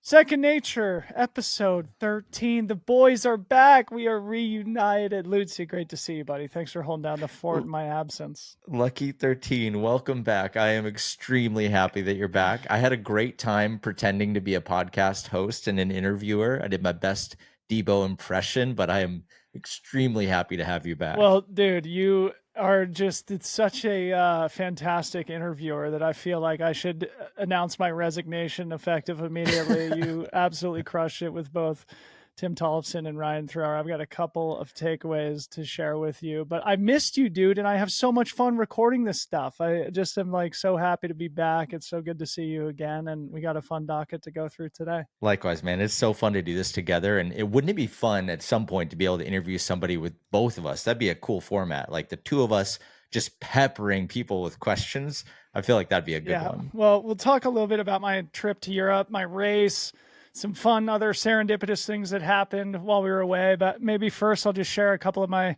Second Nature, episode 13. The boys are back. We are reunited. Lutze, great to see you, buddy. Thanks for holding down the fort in my absence. Lucky 13, welcome back. I am extremely happy that you're back. I had a great time pretending to be a podcast host and an interviewer. I did my best Debo impression, but I am extremely happy to have you back. Well, dude, you are just, it's such a fantastic interviewer that I feel like I should announce my resignation effective immediately. You absolutely crushed it with both Tim Tollefson and Ryan Thrower. I've got a couple of takeaways to share with you, but I missed you, dude, and I have so much fun recording this stuff. I just am like so happy to be back. It's so good to see you again, and we got a fun docket to go through today. Likewise, man. It's so fun to do this together. And wouldn't it be fun at some point to be able to interview somebody with both of us? That'd be a cool format. Like the two of us just peppering people with questions. I feel like that'd be a good one. Well, we'll talk a little bit about my trip to Europe, my race, some fun other serendipitous things that happened while we were away. But maybe first I'll just share a couple of my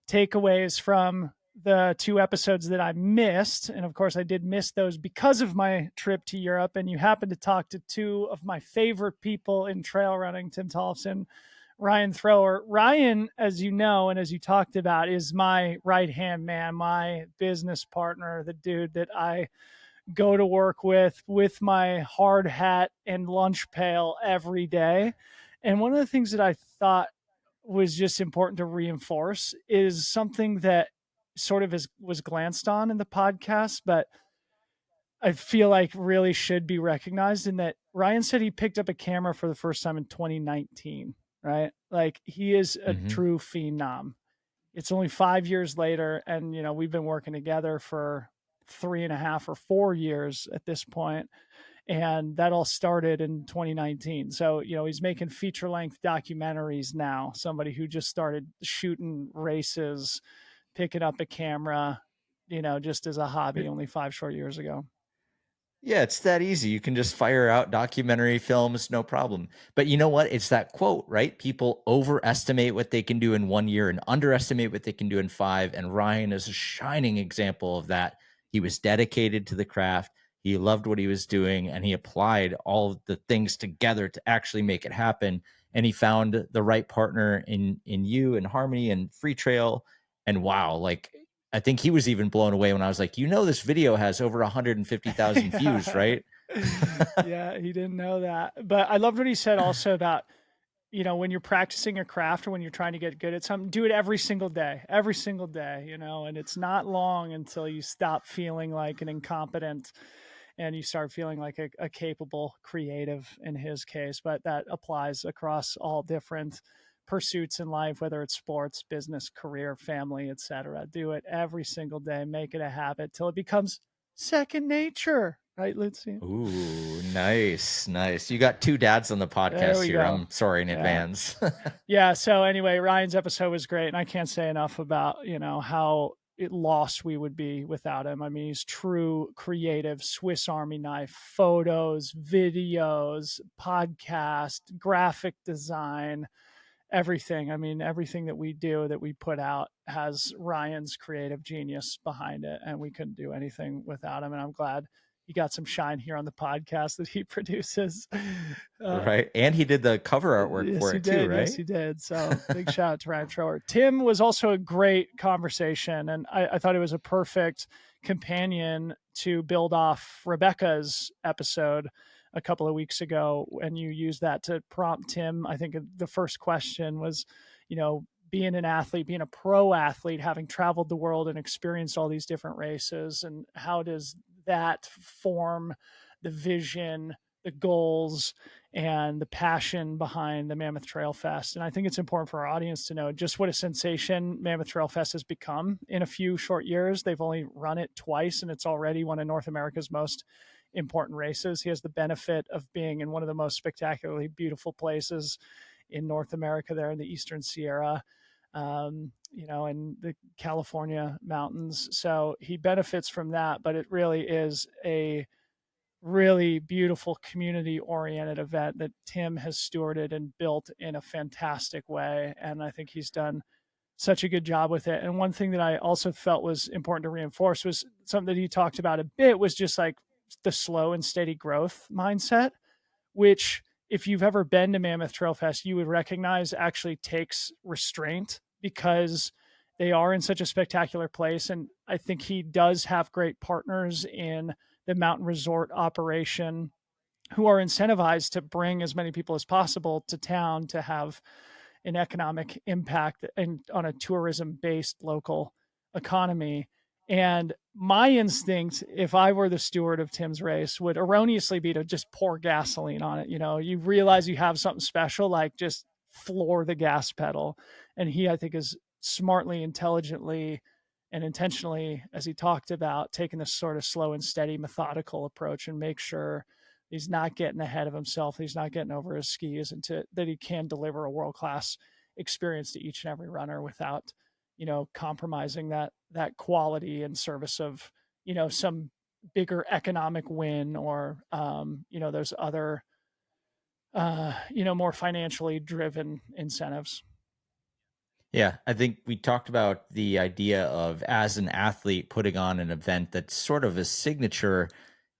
takeaways from the two episodes that I missed. And of course, I did miss those because of my trip to Europe. And you happened to talk to two of my favorite people in trail running, Tim Tollefson, Ryan Thrower. Ryan, as you know, and as you talked about, is my right-hand man, my business partner, the dude that I go to work with my hard hat and lunch pail every day. And one of the things that I thought was just important to reinforce is something that sort of was glanced on in the podcast, but I feel like really should be recognized, in that Ryan said he picked up a camera for the first time in 2019, right? Like he is a true phenom. It's only 5 years later. And, you know, we've been working together for 3.5 or 4 years at this point. And that all started in 2019. So, you know, he's making feature length documentaries now, somebody who just started shooting races, picking up a camera, you know, just as a hobby only 5 short years ago. Yeah, it's that easy. You can just fire out documentary films, no problem. But you know what? It's that quote, right? People overestimate what they can do in 1 year and underestimate what they can do in 5. And Ryan is a shining example of that. He was dedicated to the craft. He loved what he was doing, and he applied all of the things together to actually make it happen. And he found the right partner in you and Harmony and Free Trail. And wow, like I think he was even blown away when I was like, you know, this video has over 150,000 views, right? Yeah, he didn't know that. But I loved what he said also about, you know, when you're practicing a craft or when you're trying to get good at something, do it every single day, you know, and it's not long until you stop feeling like an incompetent and you start feeling like a capable creative in his case. But that applies across all different pursuits in life, whether it's sports, business, career, family, etc. Do it every single day, make it a habit till it becomes second nature. Right, Lutze? Ooh, nice. You got two dads on the podcast here. Go. I'm sorry in advance. Yeah. So anyway, Ryan's episode was great, and I can't say enough about, you know, how lost we would be without him. I mean, he's true creative Swiss Army knife, photos, videos, podcast, graphic design, everything. I mean, everything that we do, that we put out, has Ryan's creative genius behind it, and we couldn't do anything without him. And I'm glad he got some shine here on the podcast that he produces. Right. And he did the cover artwork for it too, right? Yes, he did. So big shout out to Ryan Thrower. Tim was also a great conversation, and I thought it was a perfect companion to build off Rebecca's episode a couple of weeks ago. And you used that to prompt Tim. I think the first question was, you know, being an athlete, being a pro athlete, having traveled the world and experienced all these different races, and how does that form the vision, the goals, and the passion behind the Mammoth Trail Fest. And I think it's important for our audience to know just what a sensation Mammoth Trail Fest has become in a few short years. They've only run it twice, and it's already one of North America's most important races. He has the benefit of being in one of the most spectacularly beautiful places in North America, there in the Eastern Sierra, you know, in the California mountains. So he benefits from that, but it really is a really beautiful community oriented event that Tim has stewarded and built in a fantastic way. And I think he's done such a good job with it. And one thing that I also felt was important to reinforce was something that he talked about a bit, was just like the slow and steady growth mindset, which if you've ever been to Mammoth Trail Fest, you would recognize actually takes restraint because they are in such a spectacular place. And I think he does have great partners in the mountain resort operation who are incentivized to bring as many people as possible to town to have an economic impact and on a tourism based local economy. And my instinct, if I were the steward of Tim's race, would erroneously be to just pour gasoline on it. You know, you realize you have something special, like just floor the gas pedal. And he, I think, is smartly, intelligently, and intentionally, as he talked about, taking this sort of slow and steady, methodical approach and make sure he's not getting ahead of himself. He's not getting over his skis, and that he can deliver a world class experience to each and every runner without, compromising that quality in service of, some bigger economic win or, those other, more financially driven incentives. Yeah, I think we talked about the idea of, as an athlete putting on an event that's sort of a signature,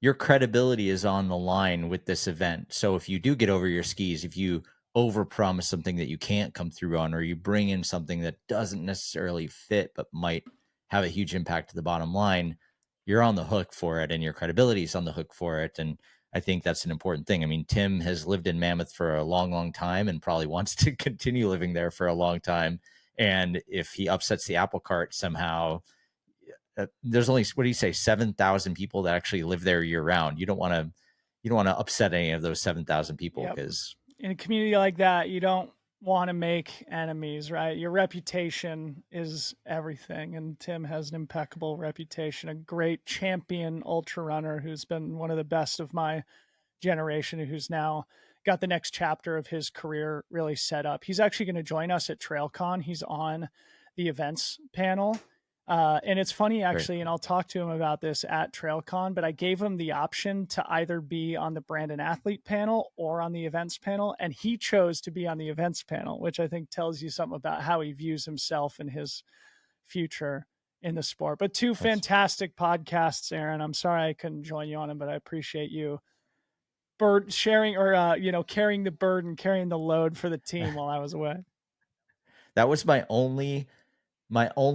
your credibility is on the line with this event. So if you do get over your skis, if you overpromise something that you can't come through on, or you bring in something that doesn't necessarily fit but might have a huge impact to the bottom line, you're on the hook for it and your credibility is on the hook for it. And I think that's an important thing. I mean, Tim has lived in Mammoth for a long, long time and probably wants to continue living there for a long time. And if he upsets the apple cart somehow, there's only, what do you say, 7,000 people that actually live there year round. You don't want to upset any of those 7,000 people, Yep. because In a community like that, you don't want to make enemies, right? Your reputation is everything. And Tim has an impeccable reputation, a great champion ultra runner who's been one of the best of my generation, who's now got the next chapter of his career really set up. He's actually going to join us at TrailCon. He's on the events panel. And it's funny, actually, and I'll talk to him about this at TrailCon, but I gave him the option to either be on the Brandon Athlete panel or on the events panel. And he chose to be on the events panel, which I think tells you something about how he views himself and his future in the sport. But two fantastic podcasts, Aaron. I'm sorry I couldn't join you on them, but I appreciate you sharing or, carrying the burden, carrying the load for the team while I was away. That was my only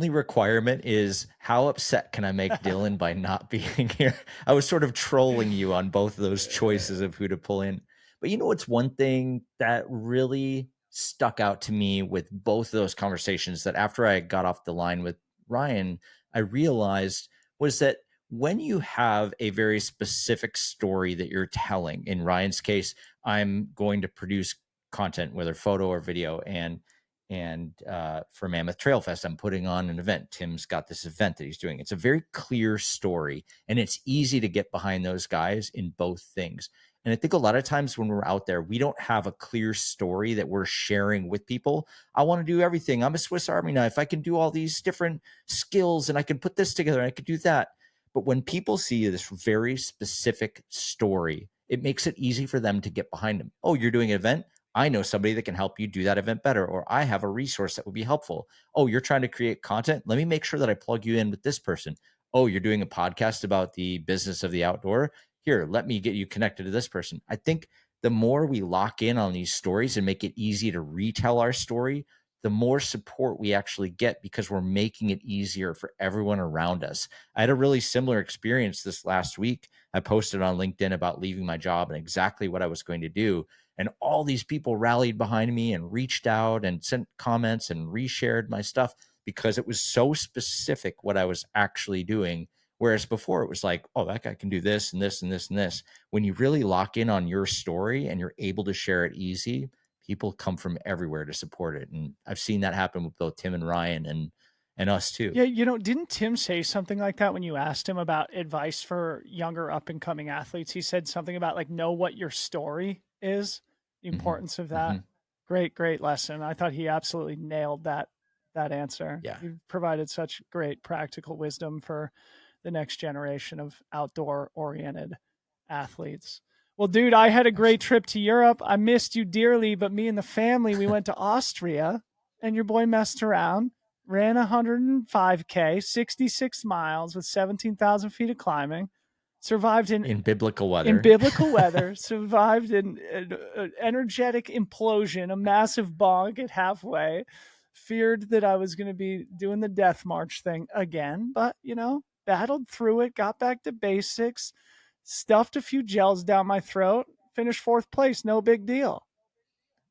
requirement, is how upset can I make Dylan by not being here? I was sort of trolling you on both of those choices of who to pull in. But you know what's one thing that really stuck out to me with both of those conversations, that after I got off the line with Ryan, I realized, was that when you have a very specific story that you're telling, in Ryan's case, I'm going to produce content, whether photo or video, and for Mammoth Trail Fest, I'm putting on an event. Tim's got this event that he's doing. It's a very clear story, and it's easy to get behind those guys in both things. And I think a lot of times when we're out there, we don't have a clear story that we're sharing with people. I want to do everything. I'm a Swiss Army knife. I can do all these different skills, and I can put this together, and I could do that. But when people see this very specific story, it makes it easy for them to get behind them. Oh, you're doing an event? I know somebody that can help you do that event better, or I have a resource that would be helpful. Oh, you're trying to create content? Let me make sure that I plug you in with this person. Oh, you're doing a podcast about the business of the outdoor? Here, let me get you connected to this person. I think the more we lock in on these stories and make it easy to retell our story, the more support we actually get, because we're making it easier for everyone around us. I had a really similar experience this last week. I posted on LinkedIn about leaving my job and exactly what I was going to do. And all these people rallied behind me and reached out and sent comments and reshared my stuff, because it was so specific what I was actually doing. Whereas before it was like, oh, that guy can do this and this and this and this. When you really lock in on your story and you're able to share it easy, people come from everywhere to support it. And I've seen that happen with both Tim and Ryan and us too. Yeah, didn't Tim say something like that when you asked him about advice for younger up and coming athletes? He said something about like, know what your story is, the importance of that. Great lesson. I thought he absolutely nailed that answer. Yeah. He provided such great practical wisdom for the next generation of outdoor oriented athletes. Well, dude, I had a great trip to Europe. I missed you dearly, but me and the family, we went to Austria, and your boy messed around, ran 105K, 66 miles with 17,000 feet of climbing. survived in biblical in weather. biblical weather, survived in an energetic implosion, a massive bonk at halfway, feared that I was going to be doing the death march thing again, but, battled through it, got back to basics, stuffed a few gels down my throat, finished 4th place, no big deal.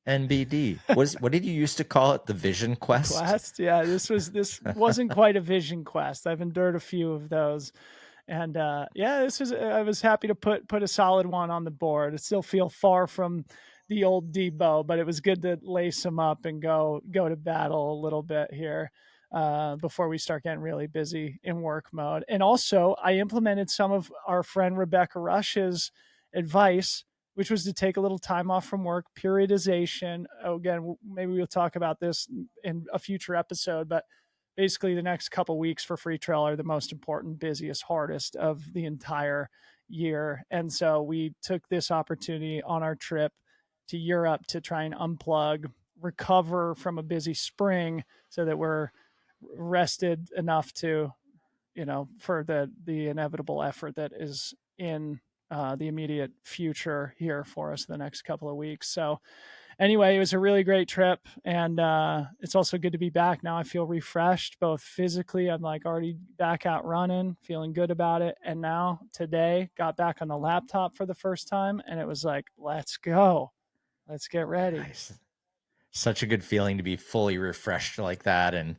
NBD. What did you used to call it? The Vision Quest? Yeah, this wasn't quite a vision quest. I've endured a few of those. And I was happy to put a solid one on the board. I still feel far from the old Debo, but it was good to lace him up and go to battle a little bit here before we start getting really busy in work mode. And also, I implemented some of our friend Rebecca Rush's advice, which was to take a little time off from work, periodization. Again, maybe we'll talk about this in a future episode, but basically the next couple weeks for free trail are the most important, busiest, hardest of the entire year. And so we took this opportunity on our trip to Europe to try and unplug, recover from a busy spring so that we're rested enough to, for the inevitable effort that is in the immediate future here for us the next couple of weeks. So anyway, it was a really great trip, and it's also good to be back now. I feel refreshed, both physically. I'm like already back out running, feeling good about it. And now today, got back on the laptop for the first time, and it was like, let's go, let's get ready. Nice. Such a good feeling to be fully refreshed like that. And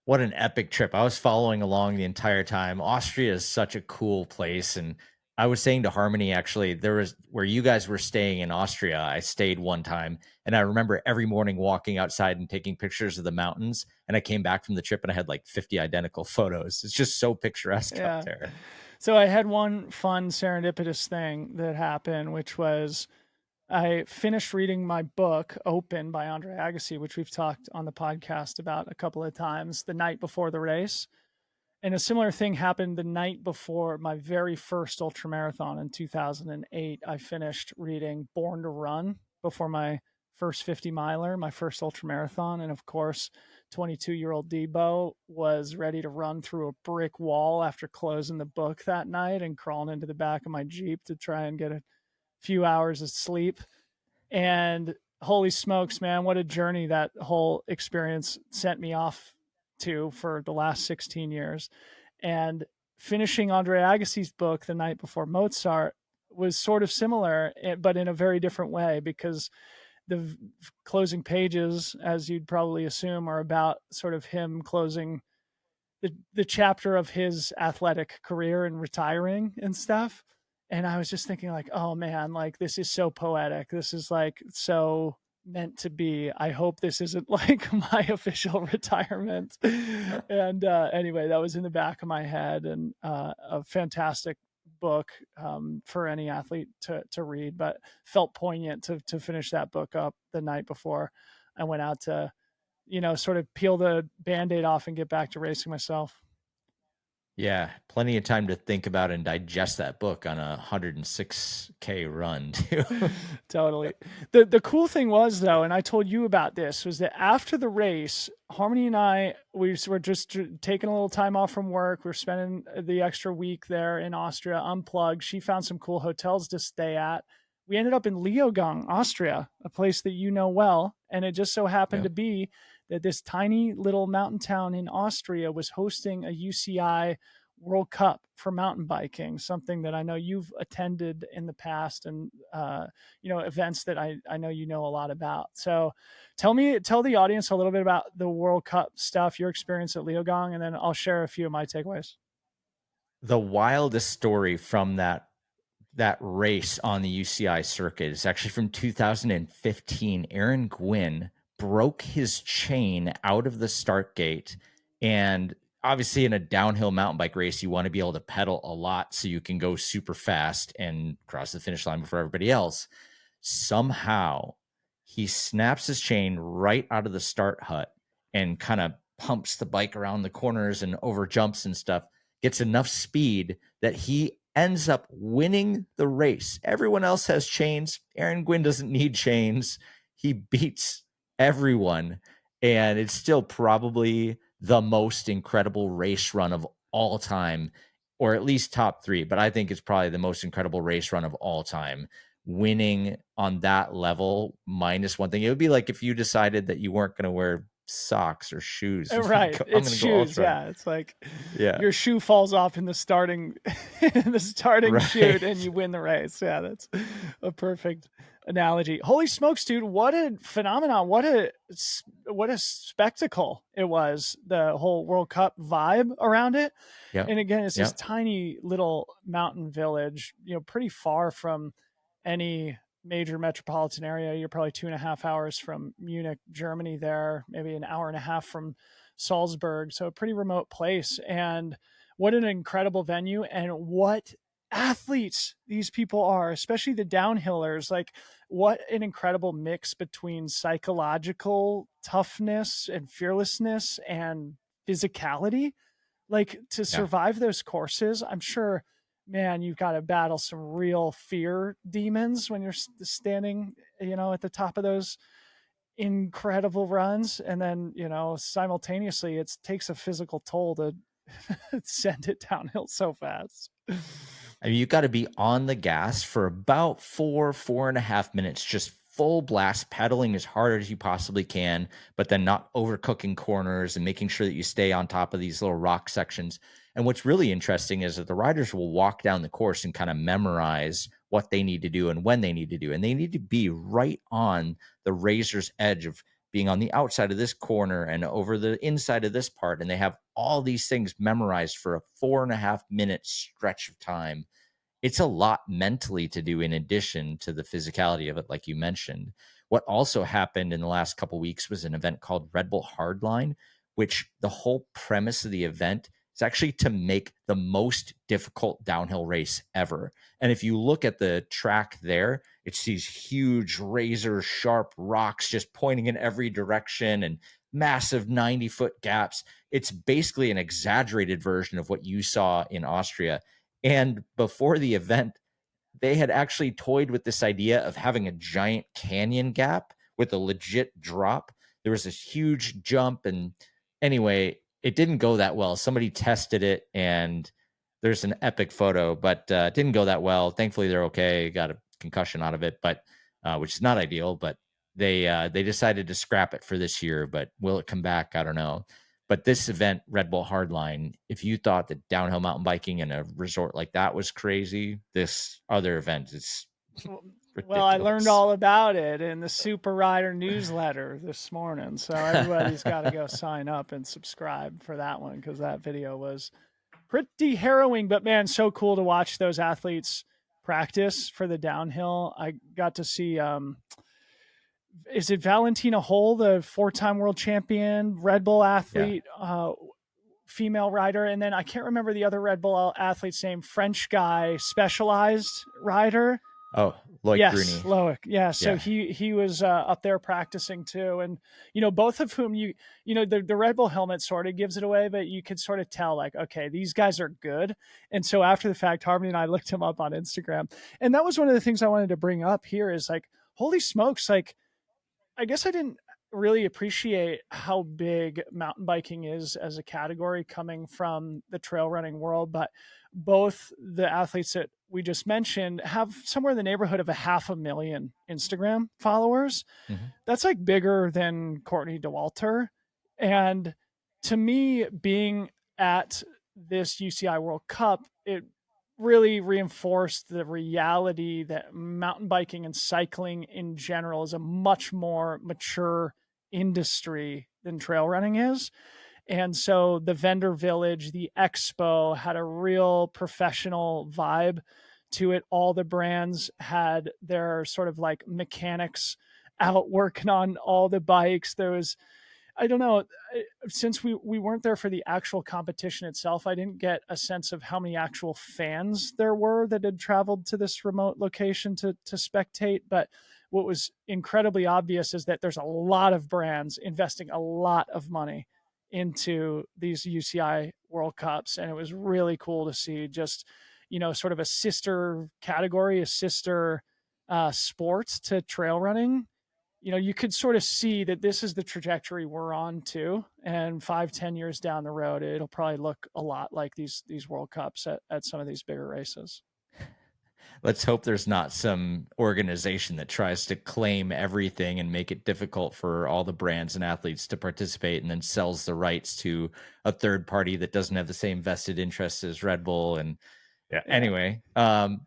what an epic trip. I was following along the entire time. Austria is such a cool place. And I was saying to Harmony, actually, there was where you guys were staying in Austria. I stayed one time, and I remember every morning walking outside and taking pictures of the mountains. And I came back from the trip and I had like 50 identical photos. It's just so picturesque up there. So I had one fun serendipitous thing that happened, which was I finished reading my book, Open by Andre Agassi, which we've talked on the podcast about a couple of times, the night before the race. And a similar thing happened the night before my very first ultramarathon in 2008. I finished reading Born to Run before my first 50 miler, my first ultramarathon. And of course, 22-year-old Debo was ready to run through a brick wall after closing the book that night and crawling into the back of my Jeep to try and get a few hours of sleep. And holy smokes, man, what a journey that whole experience sent me off to for the last 16 years. And finishing Andre Agassi's book the night before Mozart was sort of similar, but in a very different way, because the closing pages, as you'd probably assume, are about sort of him closing the chapter of his athletic career and retiring and stuff. And I was just thinking like, oh man, like this is so poetic. This is like so meant to be. I hope this isn't like my official retirement. And anyway, that was in the back of my head, and a fantastic book for any athlete to read, but felt poignant to finish that book up the night before I went out to, sort of peel the Band-Aid off and get back to racing myself. Yeah, plenty of time to think about and digest that book on a 106K run too. Totally. The cool thing was though, and I told you about this, was that after the race, Harmony and I, we were just taking a little time off from work. We were spending the extra week there in Austria, unplugged. She found some cool hotels to stay at. We ended up in Leogang, Austria, a place that you know well. And it just so happened to be that this tiny little mountain town in Austria was hosting a UCI World Cup for mountain biking, something that I know you've attended in the past, and events that I know you know a lot about. So tell the audience a little bit about the World Cup stuff, your experience at Leogang, and then I'll share a few of my takeaways. The wildest story from that race on the UCI circuit is actually from 2015. Aaron Gwynn broke his chain out of the start gate. And obviously in a downhill mountain bike race, you want to be able to pedal a lot so you can go super fast and cross the finish line before everybody else. Somehow he snaps his chain right out of the start hut and kind of pumps the bike around the corners and over jumps and stuff, gets enough speed that he ends up winning the race. Everyone else has chains. Aaron Gwynn doesn't need chains. He beats everyone, and it's still probably the most incredible race run of all time. or at least top 3, but I think it's probably the most incredible race run of all time. Winning on that level, minus one thing. It would be like if you decided that you weren't going to wear socks or shoes. Right. I'm It's going to go shoes. ultra. Yeah. It's like Yeah. your shoe falls off in the starting in the starting chute and Right. you win the race. Yeah, that's a perfect analogy. Holy smokes, dude. What a phenomenon. What a spectacle it was. The whole World Cup vibe around it. Yep. And again, it's this Yep. tiny little mountain village, pretty far from any major metropolitan area. You're probably 2.5 hours from Munich, Germany there, maybe an hour and a half from Salzburg. So a pretty remote place. And what an incredible venue, and what athletes these people are, especially the downhillers. Like, what an incredible mix between psychological toughness and fearlessness and physicality. Like, to Yeah. survive those courses, I'm sure, man, you've got to battle some real fear demons when you're standing, at the top of those incredible runs. And then, simultaneously, it takes a physical toll to send it downhill so fast. I mean, you got to be on the gas for about 4.5 minutes, just full blast, pedaling as hard as you possibly can, but then not overcooking corners and making sure that you stay on top of these little rock sections. And what's really interesting is that the riders will walk down the course and kind of memorize what they need to do and when they need to do. And they need to be right on the razor's edge of being on the outside of this corner and over the inside of this part. And they have all these things memorized for a 4.5 minute stretch of time. It's a lot mentally to do in addition to the physicality of it, like you mentioned. What also happened in the last couple of weeks was an event called Red Bull Hardline, which the whole premise of the event is actually to make the most difficult downhill race ever. And if you look at the track there, it's these huge razor sharp rocks just pointing in every direction and massive 90-foot gaps. It's basically an exaggerated version of what you saw in Austria. And before the event, they had actually toyed with this idea of having a giant canyon gap with a legit drop. There was this huge jump. And anyway, it didn't go that well. Somebody tested it and there's an epic photo, but it didn't go that well. Thankfully, they're okay. Got a concussion out of it, but which is not ideal. But they decided to scrap it for this year. But will it come back? I don't know. But this event, Red Bull Hardline, if you thought that downhill mountain biking in a resort like that was crazy, this other event is Well, I learned ridiculous. all about it in the Super Rider newsletter this morning. So everybody's got to go sign up and subscribe for that one, because that video was pretty harrowing. But man, so cool to watch those athletes practice for the downhill. I got to see is it Valentina Hole, the 4-time world champion Red Bull Yeah. athlete, female rider, and then I can't remember the other Red Bull athlete's name, French guy, specialized rider. Oh, Loic Yes, Bruni. Loic. Yeah, so Yeah. he was up there practicing too, and both of whom the Red Bull helmet sort of gives it away, but you could sort of tell, like, okay, these guys are good. And so after the fact, Harmony and I looked him up on Instagram, and that was one of the things I wanted to bring up here is like, holy smokes, like, I guess I didn't really appreciate how big mountain biking is as a category coming from the trail running world. But both the athletes that we just mentioned have somewhere in the neighborhood of 500,000 Instagram followers. Mhm. That's like bigger than Courtney Dauwalter. And to me, being at this UCI World Cup, it really reinforced the reality that mountain biking and cycling in general is a much more mature industry than trail running is. And so the vendor village, the expo had a real professional vibe to it. All the brands had their sort of like mechanics out working on all the bikes. There was, I don't know, since we weren't there for the actual competition itself, I didn't get a sense of how many actual fans there were that had traveled to this remote location to spectate. But what was incredibly obvious is that there's a lot of brands investing a lot of money into these UCI World Cups. And it was really cool to see just, sort of a sister category, a sister sport to trail running you could sort of see that this is the trajectory we're on too. And 5-10 years down the road, it'll probably look a lot like these World Cups at some of these bigger races. Let's hope there's not some organization that tries to claim everything and make it difficult for all the brands and athletes to participate and then sells the rights to a third party that doesn't have the same vested interests as Red Bull. And yeah, anyway, no,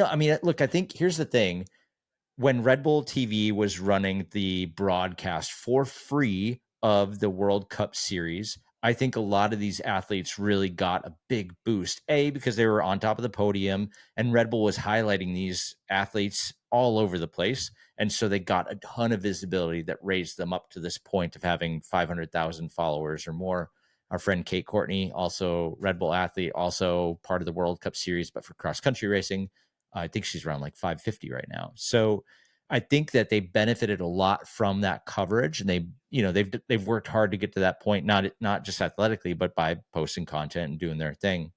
I mean, look, I think here's the thing. When Red Bull TV was running the broadcast for free of the World Cup series, I think a lot of these athletes really got a big boost. A, because they were on top of the podium and Red Bull was highlighting these athletes all over the place. And so they got a ton of visibility that raised them up to this point of having 500,000 followers or more. Our friend Kate Courtney, also Red Bull athlete, also part of the World Cup series, but for cross country racing. I think she's around like 550 right now. So I think that they benefited a lot from that coverage, and they've worked hard to get to that point, not just athletically, but by posting content and doing their thing.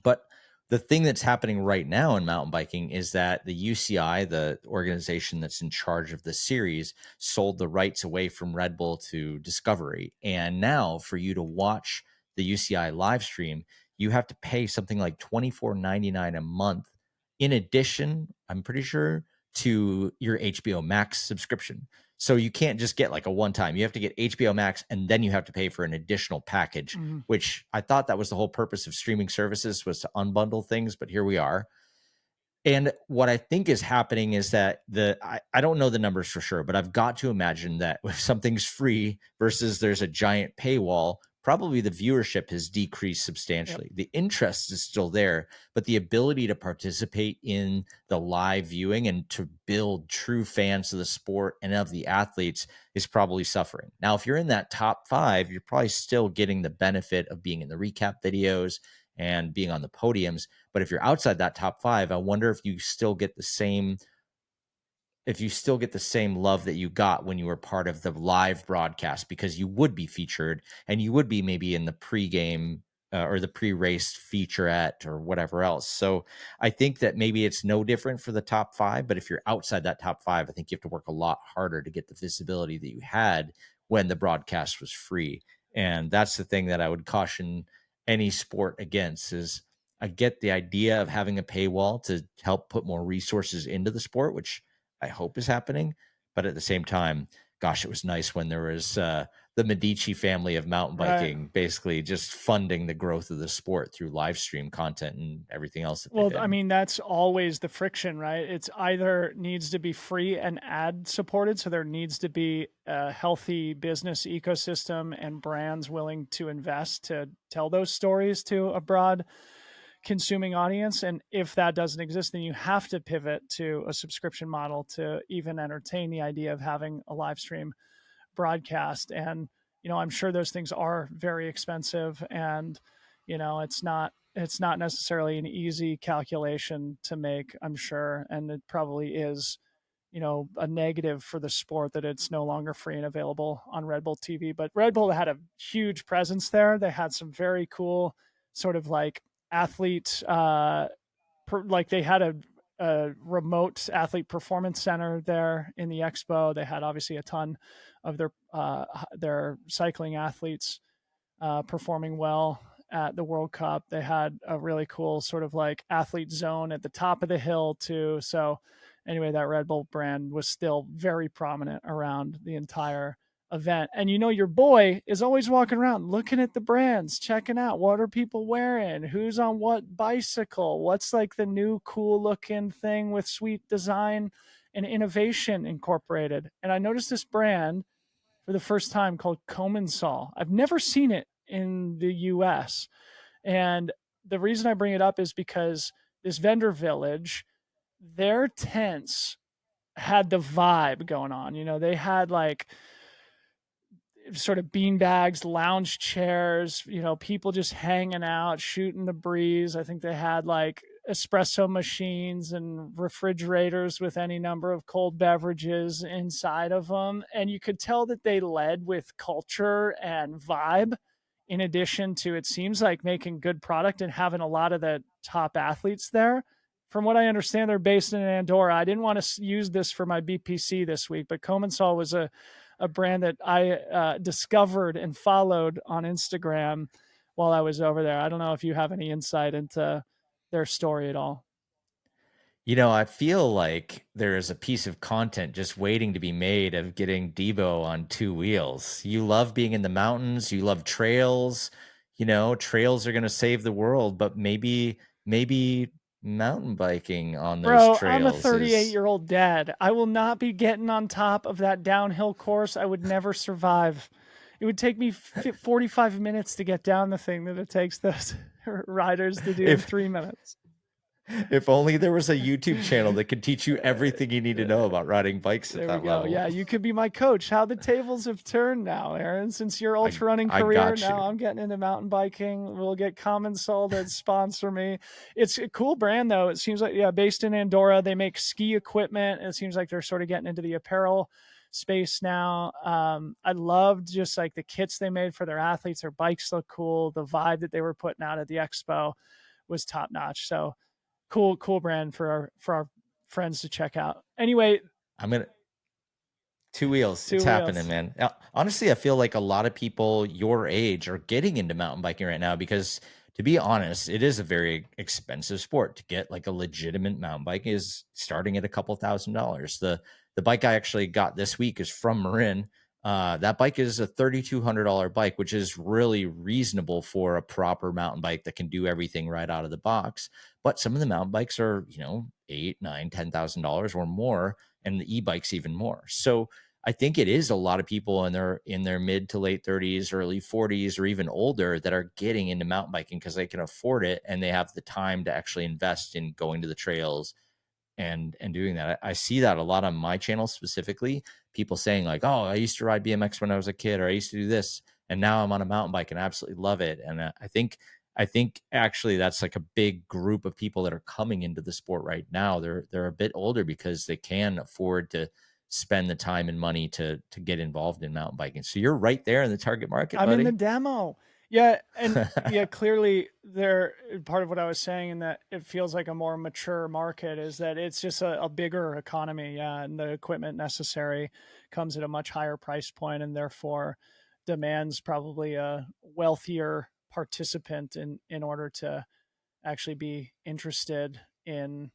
But the thing that's happening right now in mountain biking is that the UCI, the organization that's in charge of the series, sold the rights away from Red Bull to Discovery. And now for you to watch the UCI live stream, you have to pay something like $24.99 a month. In addition, I'm pretty sure, to your HBO Max subscription. So you can't just get like a one time. You have to get HBO Max and then you have to pay for an additional package, which I thought that was the whole purpose of streaming services, was to unbundle things, but here we are. And what I think is happening is that I don't know the numbers for sure, but I've got to imagine that if something's free versus there's a giant paywall, probably the viewership has decreased substantially. Yep. The interest is still there, but the ability to participate in the live viewing and to build true fans of the sport and of the athletes is probably suffering. Now, if you're in that top 5, you're probably still getting the benefit of being in the recap videos and being on the podiums. But if you're outside that top 5, I wonder if you still get the same love that you got when you were part of the live broadcast, because you would be featured and you would be maybe in the pregame or the pre-race featurette or whatever else. So I think that maybe it's no different for the top 5, but if you're outside that top 5, I think you have to work a lot harder to get the visibility that you had when the broadcast was free. And that's the thing that I would caution any sport against. Is I get the idea of having a paywall to help put more resources into the sport, which I hope is happening. But at the same time, gosh, it was nice when there was the Medici family of mountain biking basically just funding the growth of the sport through live stream content and everything else that they did. I mean, that's always the friction, right? It's either needs to be free and ad supported. So there needs to be a healthy business ecosystem and brands willing to invest to tell those stories to a broad consuming audience. And if that doesn't exist, then you have to pivot to a subscription model to even entertain the idea of having a live stream broadcast. And I'm sure those things are very expensive, and it's not necessarily an easy calculation to make, I'm sure. And it probably is a negative for the sport that it's no longer free and available on Red Bull TV. But Red Bull had a huge presence there. They had some very cool sort of like athlete like they had a remote athlete performance center there in the expo. They had obviously a ton of their cycling athletes performing well at the World Cup. They had a really cool sort of like athlete zone at the top of the hill too. So anyway, that Red Bull brand was still very prominent around the entire event. And your boy is always walking around looking at the brands, checking out what are people wearing, who's on what bicycle, what's like the new cool looking thing with sweet design and innovation incorporated. And I noticed this brand for the first time called Comensal. I've never seen it in the US. And the reason I bring it up is because this vendor village, their tents had the vibe going on. They had like sort of bean bags, lounge chairs, people just hanging out, shooting the breeze. I think they had like espresso machines and refrigerators with any number of cold beverages inside of them. And you could tell that they led with culture and vibe, in addition to, it seems like, making good product and having a lot of the top athletes there from what I understand, they're based in Andorra. I didn't want to use this for my BPC this week, but Commensal was a brand that I discovered and followed on Instagram while I was over there. I don't know if you have any insight into their story at all. I feel like there is a piece of content just waiting to be made of getting Debo on two wheels. You love being in the mountains, you love trails. Trails are going to save the world, but maybe mountain biking on those Bro, I'm a trails is 38-year-old dad. I will not be getting on top of that downhill course. I would never survive. It would take me 45 minutes to get down the thing that it takes those riders to do in if 3 minutes. if only there was a YouTube channel that could teach you everything you need to know about riding bikes at There we that go. level. Yeah, you could be my coach. How the tables have turned now, Aaron. Since your ultra running I career, got now you. I'm getting into mountain biking. We'll get Commensal to sponsor me. It's a cool brand, though. It seems like, yeah, based in Andorra. They make ski equipment. It seems like they're sort of getting into the apparel space now. I loved just like the kits they made for their athletes. Their bikes look cool. The vibe that they were putting out at the expo was top notch. So cool brand for our friends to check out. Anyway, I'm gonna two wheels. two It's happening, wheels. man. Honestly, I feel like a lot of people your age are getting into mountain biking right now because, to be honest, it is a very expensive sport. To get like a legitimate mountain bike is starting at a couple $1,000s. The bike I actually got this week is from Marin. That bike is a $3,200 bike, which is really reasonable for a proper mountain bike that can do everything right out of the box. But some of the mountain bikes are, $8, $9, $10,000 or more, and the e-bikes even more. So I think it is a lot of people in their mid to late 30s, early 40s, or even older that are getting into mountain biking because they can afford it and they have the time to actually invest in going to the trails and doing that. I see that a lot on my channel specifically. People saying like, "Oh, I used to ride BMX when I was a kid, or I used to do this, and now I'm on a mountain bike and I absolutely love it." And I think actually that's like a big group of people that are coming into the sport right now. They're a bit older because they can afford to spend the time and money to get involved in mountain biking. So you're right there in the target market, I'm in the buddy. demo. Yeah, and yeah, clearly there part of what I was saying in that it feels like a more mature market is that it's just a bigger economy, yeah, and the equipment necessary comes at a much higher price point and therefore demands probably a wealthier participant in order to actually be interested in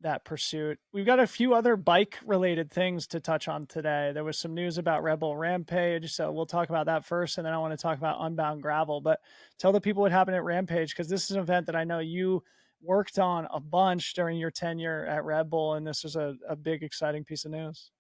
that pursuit. We've got a few other bike related things to touch on today. There was some news about Red Bull Rampage, so we'll talk about that first, and then I want to talk about Unbound Gravel. But tell the people what happened at Rampage, because this is an event that I know you worked on a bunch during your tenure at Red Bull, and this is a big, exciting piece of news.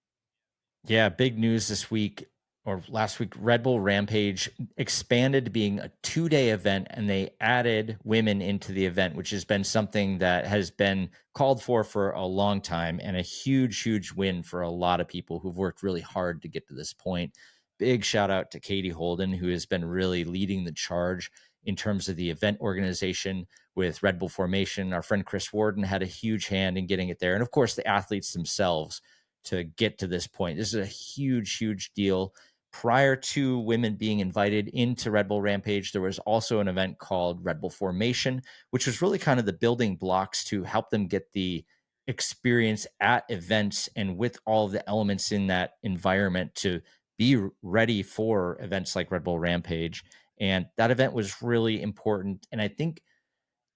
Yeah, big news this week or last week. Red Bull Rampage expanded to being a 2-day event and they added women into the event, which has been something that has been called for a long time and a huge win for a lot of people who've worked really hard to get to this point. Big shout out to Katie Holden, who has been really leading the charge in terms of the event organization with Red Bull Formation. Our friend Chris Warden had a huge hand in getting it there. And of course, the athletes themselves to get to this point. This is a huge deal. Prior to women being invited into Red Bull Rampage, there was also an event called Red Bull Formation, which was really kind of the building blocks to help them get the experience at events and with all of the elements in that environment to be ready for events like Red Bull Rampage. And that event was really important. And I think,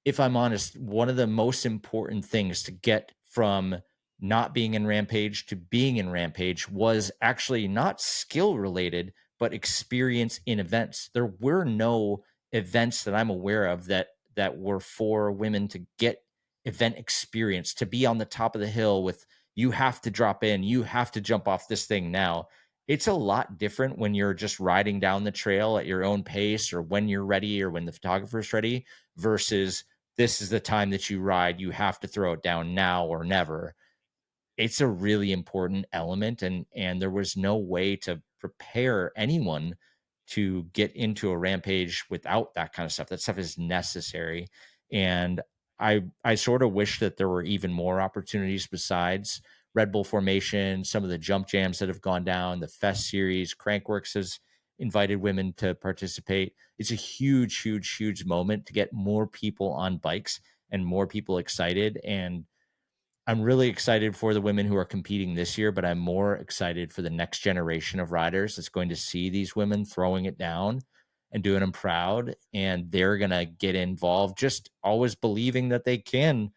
if I'm honest, one of the most important things to get from not being in Rampage to being in Rampage was actually not skill related, but experience in events. There were no events that I'm aware of that were for women to get event experience, to be on the top of the hill with you have to drop in, you have to jump off this thing now. It's a lot different when you're just riding down the trail at your own pace or when you're ready or when the photographer's ready versus this is the time that you ride. You have to throw it down now or never. It's a really important element, and there was no way to prepare anyone to get into a rampage without that kind of stuff. That stuff is necessary. And I sort of wish that there were even more opportunities besides Red Bull Formation, some of the jump jams that have gone down, the Fest series. Crankworks has invited women to participate. It's a huge moment to get more people on bikes and more people excited. And I'm really excited for the women who are competing this year, but I'm more excited for the next generation of riders that's going to see these women throwing it down and doing them proud. And they're going to get involved, just always believing that they can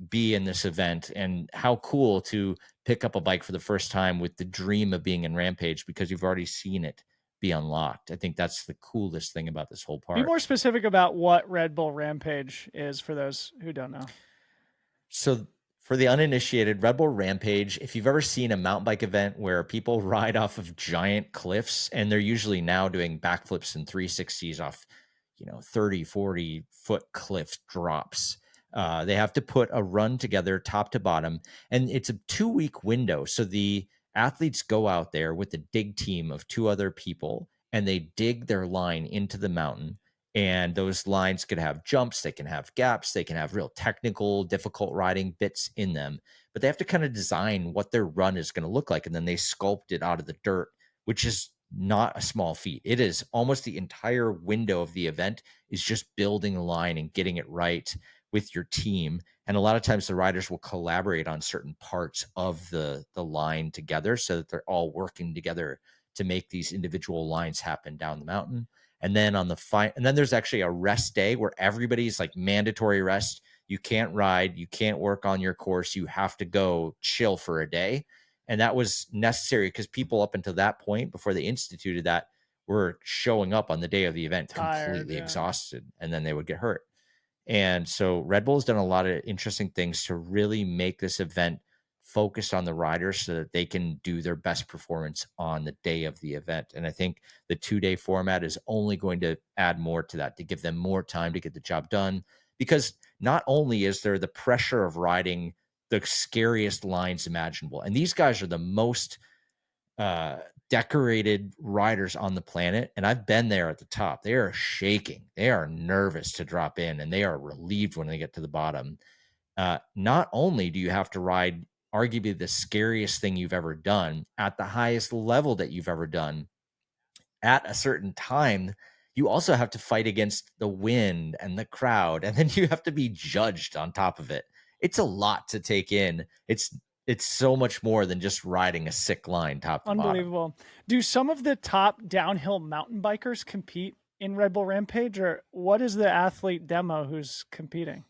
be in this event. And how cool to pick up a bike for the first time with the dream of being in Rampage because you've already seen it be unlocked. I think that's the coolest thing about this whole Be park. more specific about what Red Bull Rampage is for those who don't know. So for the uninitiated, Red Bull Rampage, if you've ever seen a mountain bike event where people ride off of giant cliffs, and they're usually now doing backflips and 360s off, 30, 40 foot cliff drops. They have to put a run together top to bottom, and it's a 2-week window. So the athletes go out there with a dig team of 2 other people, and they dig their line into the mountain, and those lines could have jumps, they can have gaps, they can have real technical difficult riding bits in them, but they have to kind of design what their run is going to look like, and then they sculpt it out of the dirt, which is not a small feat. It is almost the entire window of the event is just building a line and getting it right with your team. And a lot of times the riders will collaborate on certain parts of the line together so that they're all working together to make these individual lines happen down the mountain. And then and then there's actually a rest day where everybody's like mandatory rest. You can't ride, you can't work on your course, you have to go chill for a day. And that was necessary because people up until that point, before they instituted that, were showing up on the day of the event Tired, completely yeah. exhausted, and then they would get hurt. And so Red Bull's done a lot of interesting things to really make this event focused on the riders so that they can do their best performance on the day of the event. And I think the 2-day format is only going to add more to that, to give them more time to get the job done. Because not only is there the pressure of riding the scariest lines imaginable, and these guys are the most uh, decorated riders on the planet. And I've been there at the top. They are shaking. They are nervous to drop in, and they are relieved when they get to the bottom. Not only do you have to ride arguably the scariest thing you've ever done at the highest level that you've ever done at a certain time, you also have to fight against the wind and the crowd, and then you have to be judged on top of it. It's a lot to take in. It's so much more than just riding a sick line top to bottom. Unbelievable. Do some of the top downhill mountain bikers compete in Red Bull Rampage, or what is the athlete demo who's competing?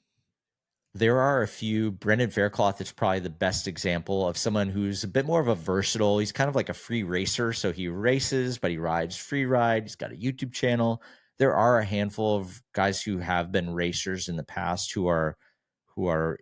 There are a few. Brendan Faircloth is probably the best example of someone who's a bit more of a versatile. He's kind of like a free racer. So he races, but he rides free ride. He's got a YouTube channel. There are a handful of guys who have been racers in the past who are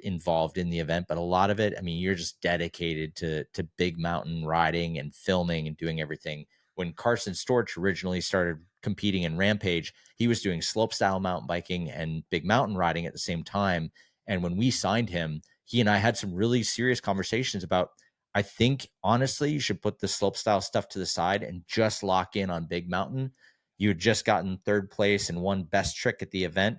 involved in the event, but a lot of it, I mean, you're just dedicated to big mountain riding and filming and doing everything. When Carson Storch originally started competing in Rampage, he was doing slopestyle mountain biking and big mountain riding at the same time. And when we signed him, he and I had some really serious conversations about, I think, honestly, you should put the slopestyle stuff to the side and just lock in on big mountain. You had just gotten 3rd place and won best trick at the event,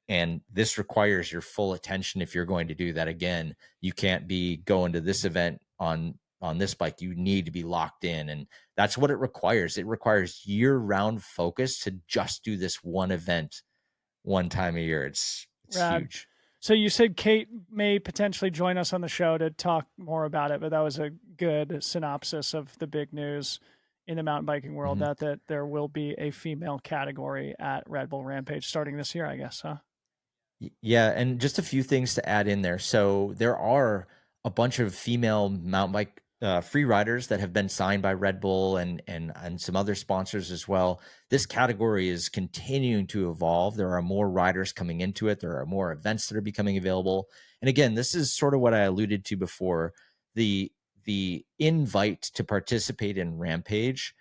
and this requires your full attention if you're going to do that again. You can't be going to this event on this bike. You need to be locked in, and that's what it requires. It requires year-round focus to just do this one event one time a year. It's Rad. huge. So you said Kate may potentially join us on the show to talk more about it, but that was a good synopsis of the big news in the mountain biking world, that there will be a female category at Red Bull Rampage starting this year, I guess, huh? Yeah, and just a few things to add in there. So there are a bunch of female mountain bike free riders that have been signed by Red Bull and some other sponsors as well. This category is continuing to evolve. There are more riders coming into it. There are more events that are becoming available. And again, this is sort of what I alluded to before. The invite to participate in Rampage,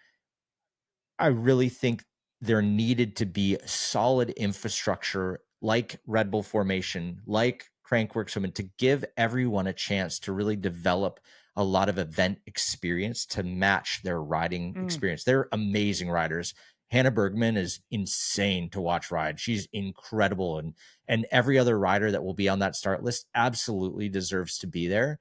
I really think there needed to be solid infrastructure like Red Bull Formation, like Crankworks Women, to give everyone a chance to really develop a lot of event experience to match their riding experience. They're amazing riders. Hannah Bergman is insane to watch ride. She's incredible. And every other rider that will be on that start list absolutely deserves to be there.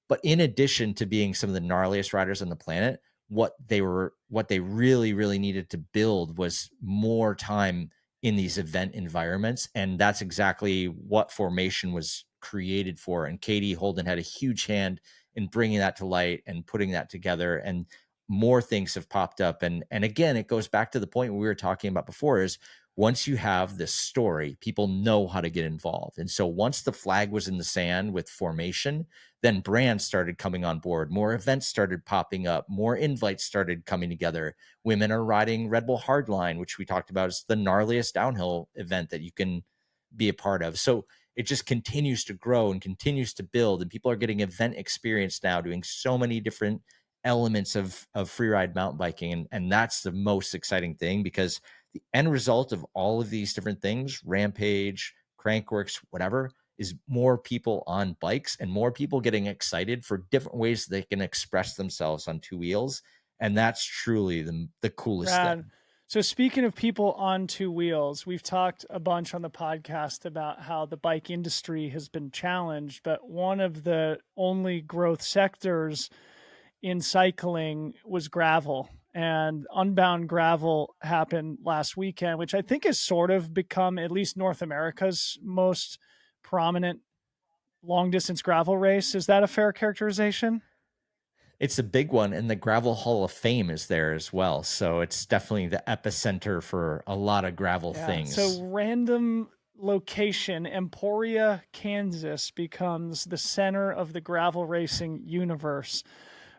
But in addition to being some of the gnarliest riders on the planet, what they really, really needed to build was more time in these event environments. And that's exactly what Formation was created for. And Katie Holden had a huge hand in bringing that to light and putting that together. And more things have popped up. And again, it goes back to the point we were talking about before, is once you have this story, people know how to get involved. And so once the flag was in the sand with formation, then brands started coming on board, more events started popping up, more invites started coming together. Women are riding Red Bull Hardline, which we talked about is the gnarliest downhill event that you can be a part of. So it just continues to grow and continues to build, and people are getting event experience now, doing so many different elements of freeride mountain biking. And that's the most exciting thing, because the end result of all of these different things, Rampage, Crankworks, whatever, is more people on bikes and more people getting excited for different ways they can express themselves on two wheels. And that's truly the coolest thing. So speaking of people on two wheels, we've talked a bunch on the podcast about how the bike industry has been challenged, but one of the only growth sectors in cycling was gravel. And Unbound Gravel happened last weekend, which I think has sort of become at least North America's most prominent long distance gravel race. Is that a fair characterization? It's a big one, and the Gravel Hall of Fame is there as well. So it's definitely the epicenter for a lot of gravel things. So random location, Emporia, Kansas becomes the center of the gravel racing universe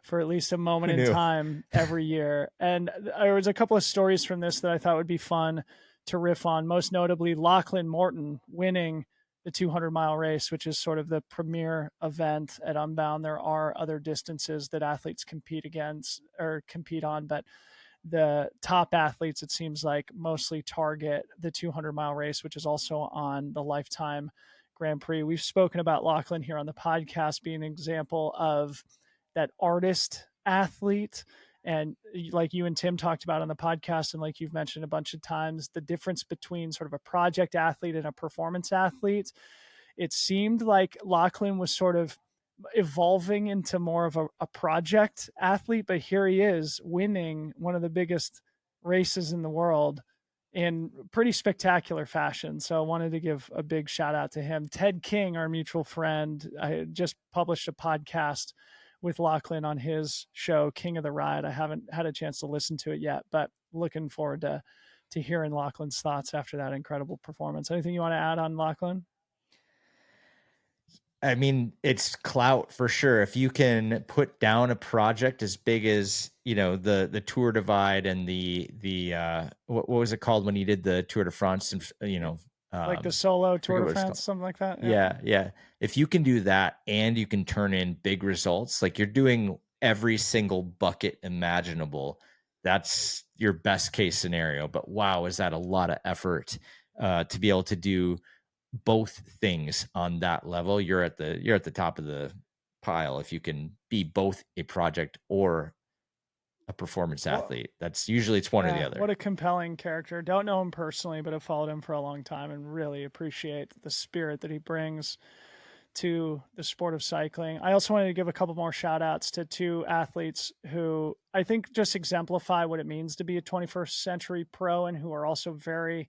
for at least a moment in time every year. And there was a couple of stories from this that I thought would be fun to riff on, most notably Lachlan Morton winning the 200-mile race, which is sort of the premier event at Unbound. There are other distances that athletes compete against or compete on, but the top athletes, it seems like, mostly target the 200-mile race, which is also on the Lifetime Grand Prix. We've spoken about Lachlan here on the podcast being an example of that artist athlete. And like you and Tim talked about on the podcast, and like you've mentioned a bunch of times, the difference between sort of a project athlete and a performance athlete. It seemed like Lachlan was sort of evolving into more of a project athlete, but here he is winning one of the biggest races in the world in pretty spectacular fashion. So I wanted to give a big shout out to him. Ted King, our mutual friend, I just published a podcast with Lachlan on his show, King of the Ride. I haven't had a chance to listen to it yet, but looking forward to hearing Lachlan's thoughts after that incredible performance. Anything you want to add on Lachlan? I mean, it's clout for sure. If you can put down a project as big as, the Tour Divide and what was it called when he did the Tour de France, like the solo Tour de France, something like that. Yeah. If you can do that and you can turn in big results, like you're doing every single bucket imaginable, that's your best case scenario. But wow, is that a lot of effort to be able to do both things on that level? You're at the top of the pile if you can be both a project or a performance athlete. That's usually it's one or the other. What a compelling character. Don't know him personally, but I've followed him for a long time and really appreciate the spirit that he brings to the sport of cycling. I also wanted to give a couple more shout outs to two athletes who I think just exemplify what it means to be a 21st century pro, and who are also very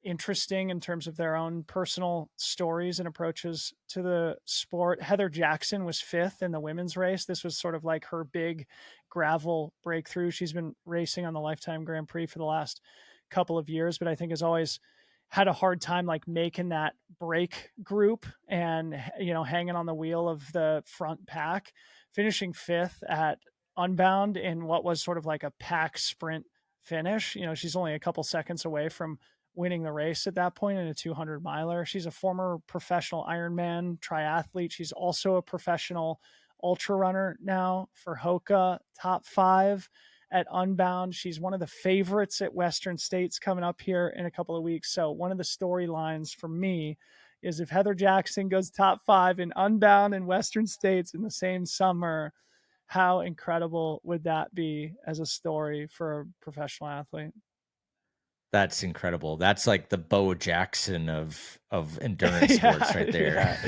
interesting in terms of their own personal stories and approaches to the sport. Heather Jackson was 5th in the women's race. This was sort of like her big gravel breakthrough. She's been racing on the Lifetime Grand Prix for the last couple of years, but I think has always had a hard time like making that break group and, hanging on the wheel of the front pack, finishing 5th at Unbound in what was sort of like a pack sprint finish. She's only a couple seconds away from winning the race at that point in a 200 miler. She's a former professional Ironman triathlete. She's also a professional ultra runner now for Hoka, top 5 at Unbound. She's one of the favorites at Western States coming up here in a couple of weeks. So one of the storylines for me is if Heather Jackson goes top 5 in Unbound and Western States in the same summer, how incredible would that be as a story for a professional athlete? That's incredible. That's like the Bo Jackson of endurance sports right there.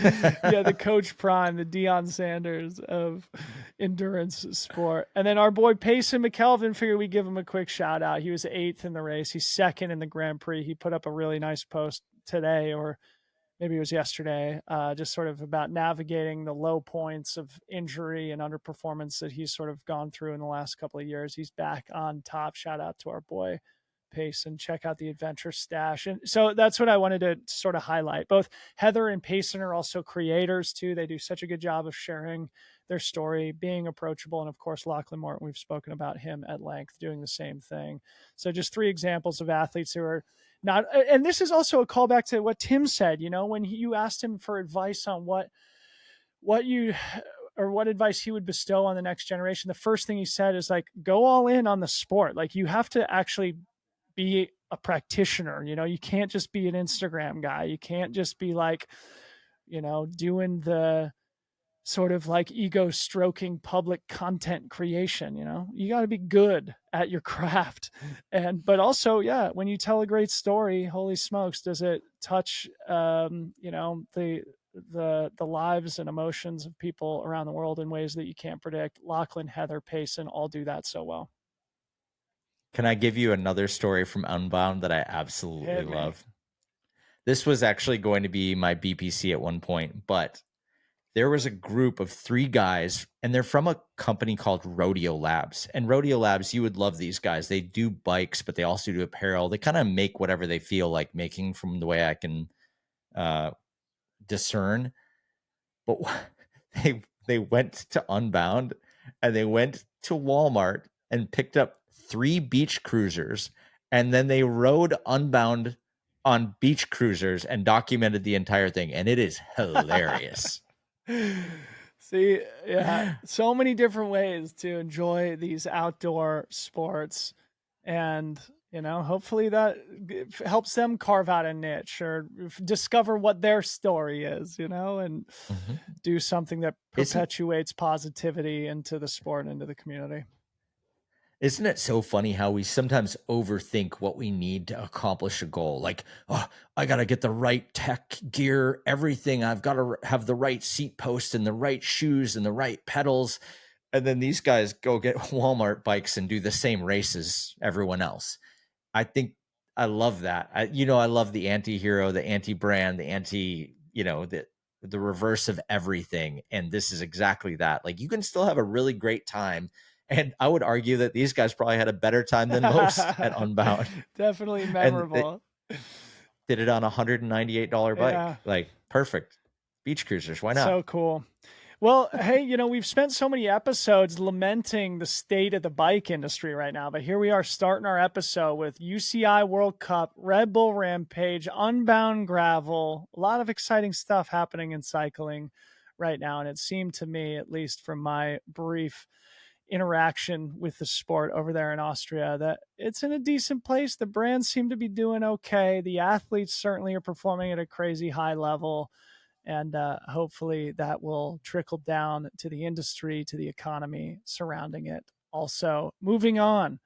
Yeah, the Coach Prime, the Deion Sanders of endurance sport. And then our boy Payson McKelvin, figured we'd give him a quick shout out. He was 8th in the race. He's 2nd in the Grand Prix. He put up a really nice post today or maybe it was yesterday, just sort of about navigating the low points of injury and underperformance that he's sort of gone through in the last couple of years. He's back on top. Shout out to our boy Payson. Check out the Adventure Stash. And so that's what I wanted to sort of highlight. Both Heather and Payson are also creators too. They do such a good job of sharing their story, being approachable. And of course, Lachlan Morton, we've spoken about him at length, doing the same thing. So just 3 examples of athletes who are not, and this is also a callback to what Tim said, you know, when you asked him for advice on what advice he would bestow on the next generation. The first thing he said is like, go all in on the sport. Like you have to actually be a practitioner. You know, you can't just be an Instagram guy. You can't just be like, you know, doing the sort of like ego stroking public content creation. You know, you got to be good at your craft. But also, yeah, when you tell a great story, holy smokes, does it touch, you know, the lives and emotions of people around the world in ways that you can't predict. Lachlan, Heather, Payson all do that so well. Can I give you another story from Unbound that I absolutely love? This was actually going to be my BPC at one point, but there was a group of 3 guys, and they're from a company called Rodeo Labs. And Rodeo Labs, you would love these guys. They do bikes, but they also do apparel. They kind of make whatever they feel like making, from the way I can discern. But they went to Unbound, and they went to Walmart and picked up 3 beach cruisers, and then they rode Unbound on beach cruisers and documented the entire thing, and it is hilarious. See, yeah, so many different ways to enjoy these outdoor sports, and you know, hopefully that helps them carve out a niche or discover what their story is, you know, and do something that perpetuates positivity into the sport and into the community. Isn't it so funny how we sometimes overthink what we need to accomplish a goal? Like, oh, I got to get the right tech gear, everything. I've got to have the right seat post and the right shoes and the right pedals. And then these guys go get Walmart bikes and do the same race as everyone else. I think I love that. I love the anti-hero, the anti-brand, the anti, the reverse of everything. And this is exactly that. Like, you can still have a really great time. And I would argue that these guys probably had a better time than most at Unbound. Definitely memorable. And did it on a $198 bike. Yeah. Like, perfect. Beach cruisers. Why not? So cool. Well, hey, you know, we've spent so many episodes lamenting the state of the bike industry right now, but here we are starting our episode with UCI World Cup, Red Bull Rampage, Unbound Gravel, a lot of exciting stuff happening in cycling right now. And it seemed to me, at least from my brief interaction with the sport over there in Austria, that it's in a decent place. The brands seem to be doing okay. The athletes certainly are performing at a crazy high level. And hopefully that will trickle down to the industry, to the economy surrounding it. Also, moving on,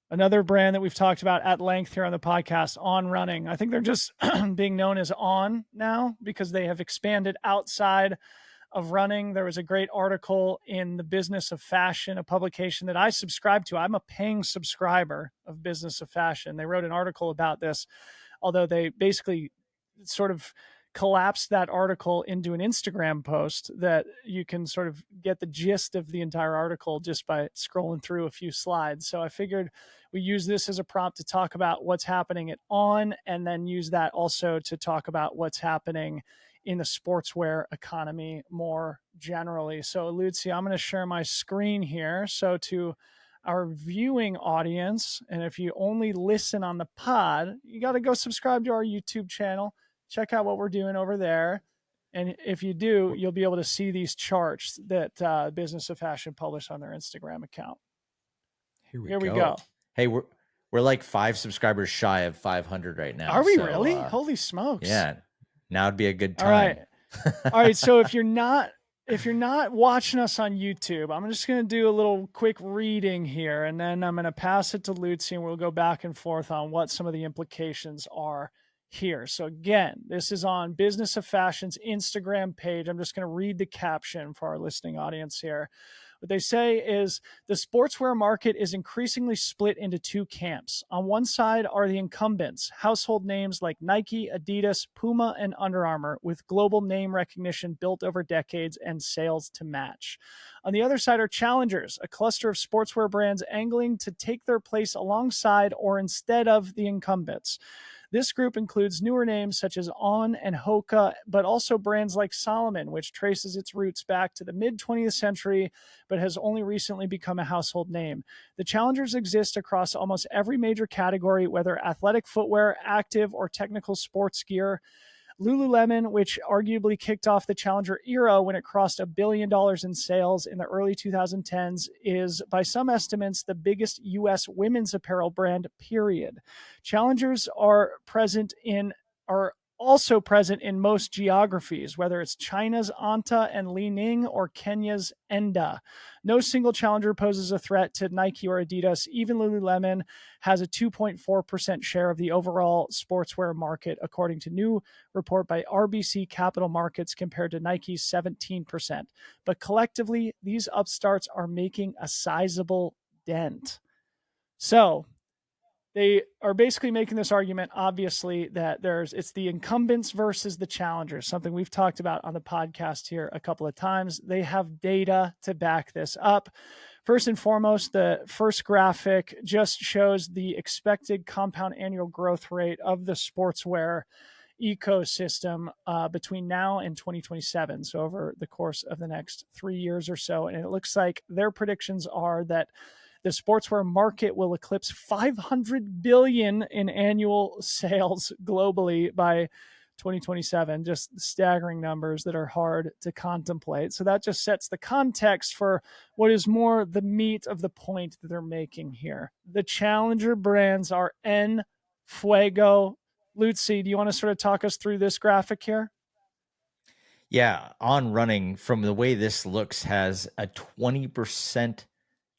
another brand that we've talked about at length here on the podcast, On Running. I think they're just being known as On now because they have expanded outside of running. There was a great article in the Business of Fashion, a publication that I subscribe to. I'm a paying subscriber of Business of Fashion. They wrote an article about this, although they basically sort of collapsed that article into an Instagram post that you can sort of get the gist of the entire article just by scrolling through a few slides. So I figured we use this as a prompt to talk about what's happening at On, and then use that also to talk about what's happening in the sportswear economy more generally. So Lutze, I'm going to share my screen here. So to our viewing audience, and if you only listen on the pod, you got to go subscribe to our YouTube channel. Check out what we're doing over there. And if you do, you'll be able to see these charts that Business of Fashion published on their Instagram account. Here we go. Hey, we're like 5 subscribers shy of 500 right now. Are we really? Holy smokes. Yeah. Now would be a good time. All right. So if you're not watching us on YouTube, I'm just going to do a little quick reading here, and then I'm going to pass it to Lutze, and we'll go back and forth on what some of the implications are here. So again, this is on Business of Fashion's Instagram page. I'm just going to read the caption for our listening audience here. What they say is the sportswear market is increasingly split into two camps. On one side are the incumbents, household names like Nike, Adidas, Puma, and Under Armour, with global name recognition built over decades and sales to match. On the other side are challengers, a cluster of sportswear brands angling to take their place alongside or instead of the incumbents. This group includes newer names such as On and Hoka, but also brands like Salomon, which traces its roots back to the mid 20th century, but has only recently become a household name. The challengers exist across almost every major category, whether athletic footwear, active, or technical sports gear. Lululemon, which arguably kicked off the challenger era when it crossed $1 billion in sales in the early 2010s, is by some estimates the biggest U.S. women's apparel brand, period. Challengers are also present in most geographies, whether it's China's Anta and Li Ning or Kenya's Enda. No single challenger poses a threat to Nike or Adidas. Even Lululemon has a 2.4% share of the overall sportswear market, according to new report by RBC Capital Markets, compared to Nike's 17%. But collectively, these upstarts are making a sizable dent. So they are basically making this argument, obviously, that it's the incumbents versus the challengers, something we've talked about on the podcast here a couple of times. They have data to back this up. First and foremost, the first graphic just shows the expected compound annual growth rate of the sportswear ecosystem between now and 2027. So over the course of the next 3 years or so. And it looks like their predictions are that the sportswear market will eclipse 500 billion in annual sales globally by 2027. Just staggering numbers that are hard to contemplate. So that just sets the context for what is more the meat of the point that they're making here. The challenger brands are En, Fuego. Lutze, do you want to sort of talk us through this graphic here? Yeah, On Running, from the way this looks, has a 20%,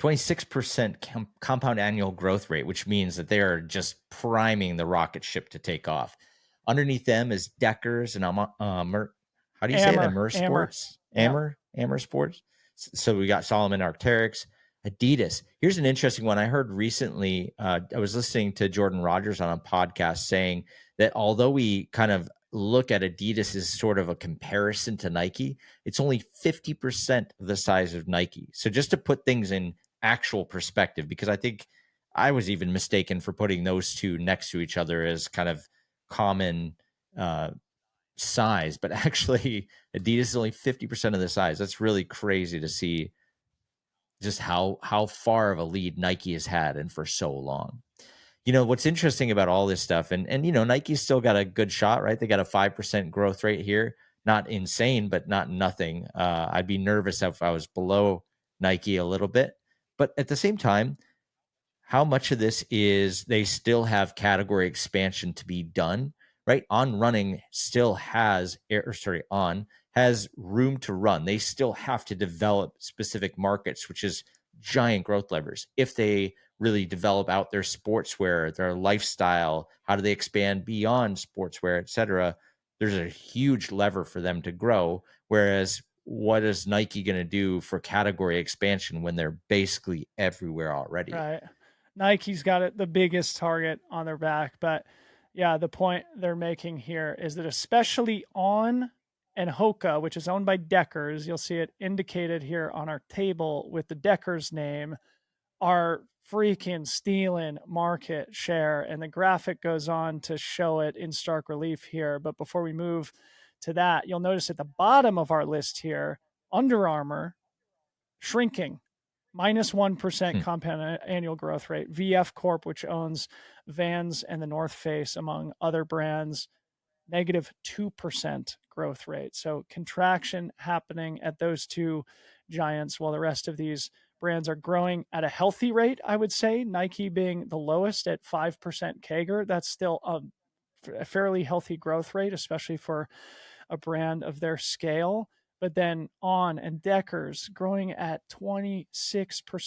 26% compound annual growth rate, which means that they are just priming the rocket ship to take off. Underneath them is Deckers and how do you say it? Amer Sports? Amer Sports. So we got Solomon, Arc'teryx, Adidas. Here's an interesting one. I heard recently, I was listening to Jordan Rogers on a podcast saying that although we kind of look at Adidas as sort of a comparison to Nike, it's only 50% of the size of Nike. So just to put things in actual perspective, because I think I was even mistaken for putting those two next to each other as kind of common size, but actually Adidas is only 50% of the size. That's really crazy to see just how far of a lead Nike has had and for so long. You know, what's interesting about all this stuff, and you know, Nike's still got a good shot, right? They got a 5% growth rate here. Not insane, but not nothing. I'd be nervous if I was below Nike a little bit. But at the same time, how much of this is they still have category expansion to be done, right? On Running still has, On has room to run. They still have to develop specific markets, which is giant growth levers. If they really develop out their sportswear, their lifestyle, how do they expand beyond sportswear, et cetera, there's a huge lever for them to grow. Whereas what is Nike going to do for category expansion when they're basically everywhere already? Right. Nike's got it, the biggest target on their back. But yeah, the point they're making here is that especially On and Hoka, which is owned by Deckers, you'll see it indicated here on our table with the Deckers name, are freaking stealing market share. And the graphic goes on to show it in stark relief here. But before we move to that, you'll notice at the bottom of our list here, Under Armour shrinking, minus 1% compound annual growth rate. VF Corp, which owns Vans and the North Face, among other brands, negative 2% growth rate. So contraction happening at those two giants, while the rest of these brands are growing at a healthy rate, I would say. Nike being the lowest at 5% CAGR. That's still a fairly healthy growth rate, especially for a brand of their scale. But then On and Deckers growing at 26%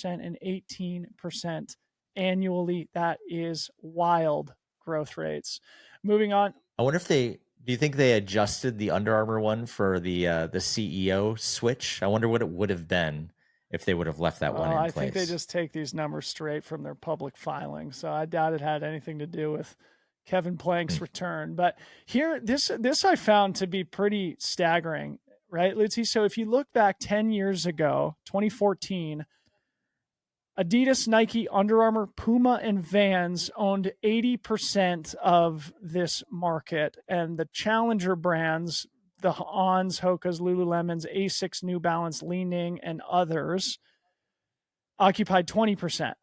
and 18% annually. That is wild growth rates. Moving on. I wonder if do you think they adjusted the Under Armour one for the CEO switch? I wonder what it would have been if they would have left that one in I think they place. just take these numbers straight from their public filing. So I doubt it had anything to do with Kevin Plank's return. But here, this I found to be pretty staggering, right, Lutze? So if you look back 10 years ago, 2014, Adidas, Nike, Under Armour, Puma, and Vans owned 80% of this market. And the challenger brands, the Ons, Hoka's, Lululemons, Asics, New Balance, Li-Ning, and others, occupied 20%.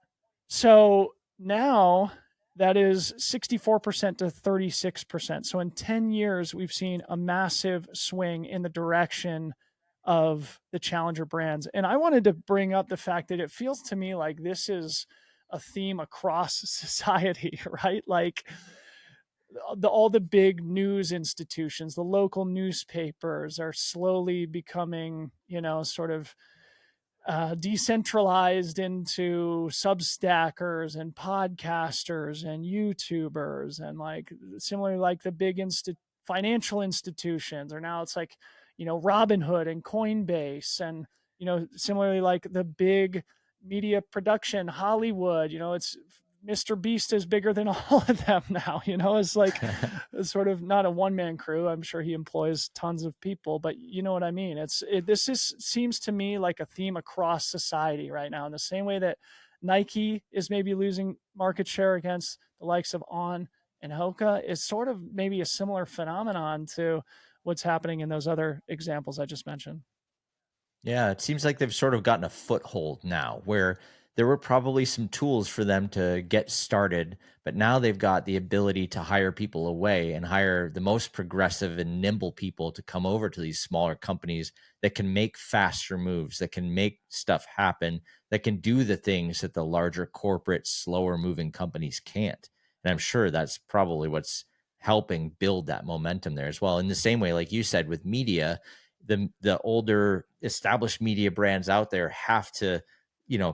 So now that is 64% to 36%. So in 10 years, we've seen a massive swing in the direction of the challenger brands. And I wanted to bring up the fact that it feels to me like this is a theme across society, right? Like all the big news institutions, the local newspapers are slowly becoming, sort of decentralized into Substackers and podcasters and YouTubers, and like similarly, like the big financial institutions are now, it's like, Robinhood and Coinbase, and similarly, like the big media production, Hollywood, it's Mr. Beast is bigger than all of them now. It's like it's sort of not a one-man crew. I'm sure he employs tons of people, but you know what I mean? This seems to me like a theme across society right now, in the same way that Nike is maybe losing market share against the likes of On and Hoka, is sort of maybe a similar phenomenon to what's happening in those other examples I just mentioned. Yeah, it seems like they've sort of gotten a foothold now where there were probably some tools for them to get started, but now they've got the ability to hire people away and hire the most progressive and nimble people to come over to these smaller companies that can make faster moves, that can make stuff happen, that can do the things that the larger corporate, slower moving companies can't. And I'm sure that's probably what's helping build that momentum there as well. In the same way, like you said, with media, the older established media brands out there have to,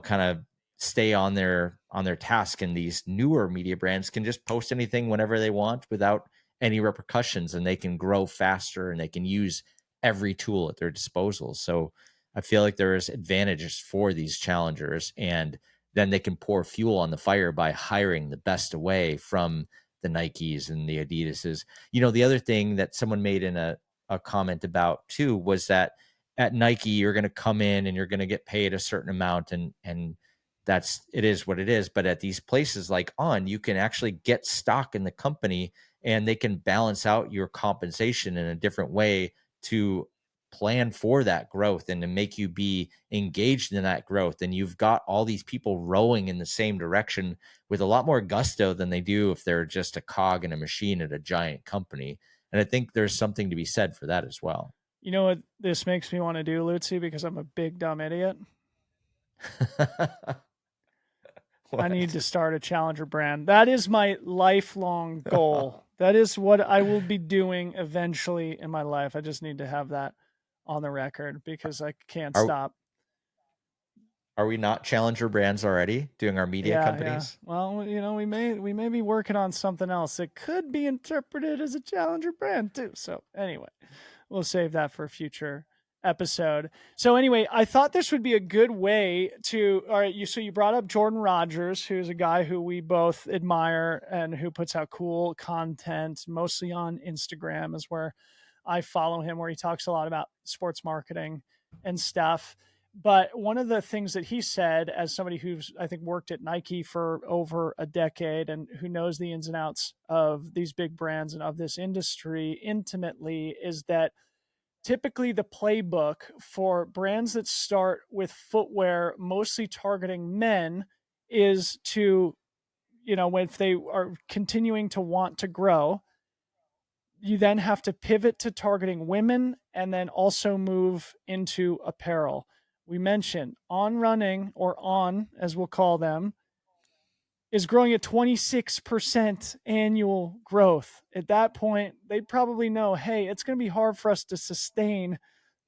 kind of stay on their task, and these newer media brands can just post anything whenever they want without any repercussions, and they can grow faster and they can use every tool at their disposal. So I feel like there is advantages for these challengers, and then they can pour fuel on the fire by hiring the best away from the Nikes and the Adidases. The other thing that someone made in a comment about too was that at Nike you're going to come in and you're going to get paid a certain amount, and it is what it is. But at these places like On, you can actually get stock in the company, and they can balance out your compensation in a different way to plan for that growth and to make you be engaged in that growth. And you've got all these people rowing in the same direction with a lot more gusto than they do if they're just a cog in a machine at a giant company. And I think there's something to be said for that as well. You know what this makes me want to do, Lutzy, because I'm a big dumb idiot? I need to start a challenger brand. That is my lifelong goal. That is what I will be doing eventually in my life. I just need to have that on the record because I can't stop. Are we not challenger brands already doing our media companies? Yeah. Well, we may be working on something else that could be interpreted as a challenger brand too. So anyway, we'll save that for a future episode. So anyway, I thought this would be a good way to, all right, so you brought up Jordan Rogers, who's a guy who we both admire and who puts out cool content, mostly on Instagram is where I follow him, where he talks a lot about sports marketing and stuff. But one of the things that he said, as somebody who's, I think, worked at Nike for over a decade and who knows the ins and outs of these big brands and of this industry intimately, is that typically the playbook for brands that start with footwear mostly targeting men is to, if they are continuing to want to grow, you then have to pivot to targeting women and then also move into apparel. We mentioned On Running, or On as we'll call them, is growing at 26% annual growth. At that point, they probably know, hey, it's going to be hard for us to sustain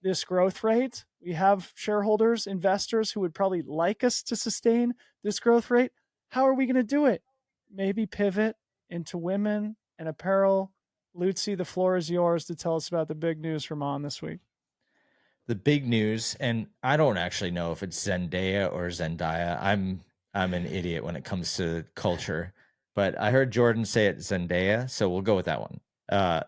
this growth rate. We have shareholders, investors who would probably like us to sustain this growth rate. How are we going to do it? Maybe pivot into women and apparel. Lutzy, the floor is yours to tell us about the big news from On this week. The big news, and I don't actually know if it's Zendaya or Zendaya. I'm an idiot when it comes to culture, but I heard Jordan say it Zendaya, so we'll go with that one. Uh,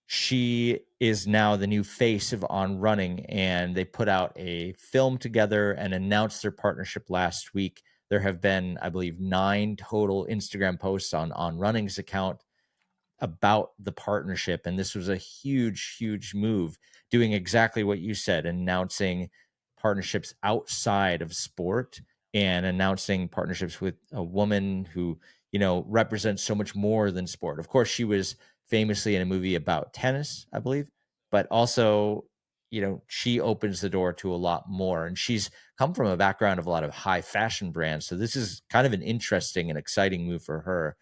she is now the new face of On Running, and they put out a film together and announced their partnership last week. There have been, I believe, 9 total Instagram posts on Running's account about the partnership. And this was a huge move, doing exactly what you said, announcing partnerships outside of sport and announcing partnerships with a woman who, represents so much more than sport. Of course, she was famously in a movie about tennis, I believe, but also, she opens the door to a lot more. And she's come from a background of a lot of high fashion brands. So this is kind of an interesting and exciting move for her.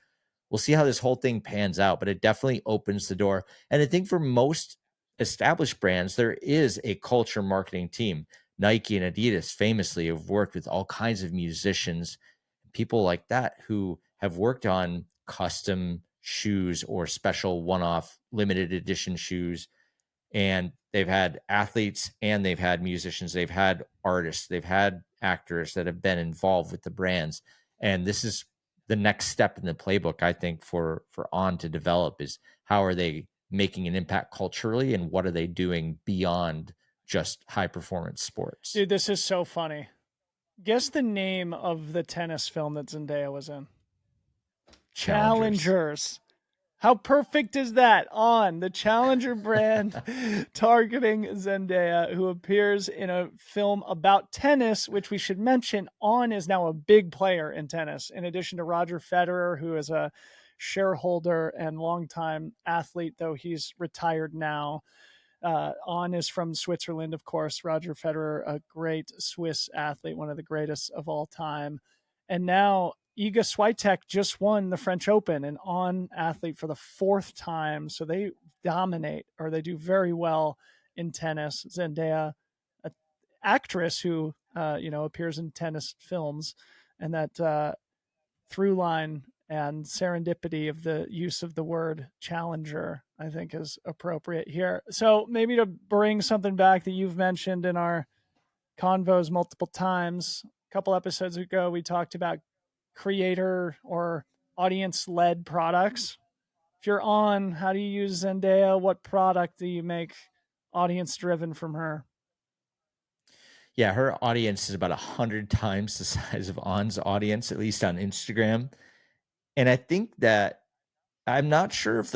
We'll see how this whole thing pans out, but it definitely opens the door. And I think for most established brands, there is a culture marketing team. Nike and Adidas famously have worked with all kinds of musicians, people like that who have worked on custom shoes or special one-off limited edition shoes, and they've had athletes and they've had musicians, they've had artists, they've had actors that have been involved with the brands. And this is the next step in the playbook, I think, for On to develop, is how are they making an impact culturally, and what are they doing beyond just high performance sports. Dude, this is so funny. Guess the name of the tennis film that Zendaya was in. Challengers. Challengers. How perfect is that? On the Challenger brand targeting Zendaya, who appears in a film about tennis, which we should mention. On is now a big player in tennis, in addition to Roger Federer, who is a shareholder and longtime athlete, though he's retired now. On is from Switzerland, of course. Roger Federer, a great Swiss athlete, one of the greatest of all time. And now Iga Swiatek just won the French Open, an On athlete for the 4th time. So they dominate, or they do very well in tennis. Zendaya, an actress who appears in tennis films, and that through line and serendipity of the use of the word challenger, I think, is appropriate here. So maybe to bring something back that you've mentioned in our convos multiple times, a couple episodes ago, we talked about creator or audience led products. If you're On, how do you use Zendaya? What product do you make audience driven from her? Yeah, her audience is about 100 times the size of On's audience, at least on Instagram. And I think that I'm not sure if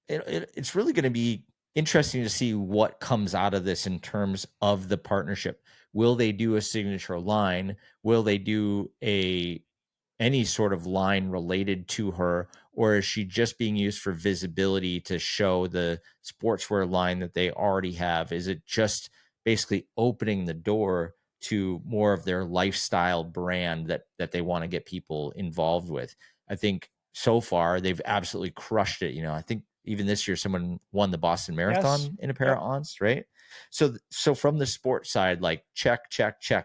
it's really going to be interesting to see what comes out of this in terms of the partnership. Will they do a signature line? Will they do any sort of line related to her, or is she just being used for visibility to show the sportswear line that they already have? Is it just basically opening the door to more of their lifestyle brand that they want to get people involved with? I think so far they've absolutely crushed it. I think even this year someone won the Boston Yes. Marathon in a pair Yep. of Ons, right? So from the sports side, like check.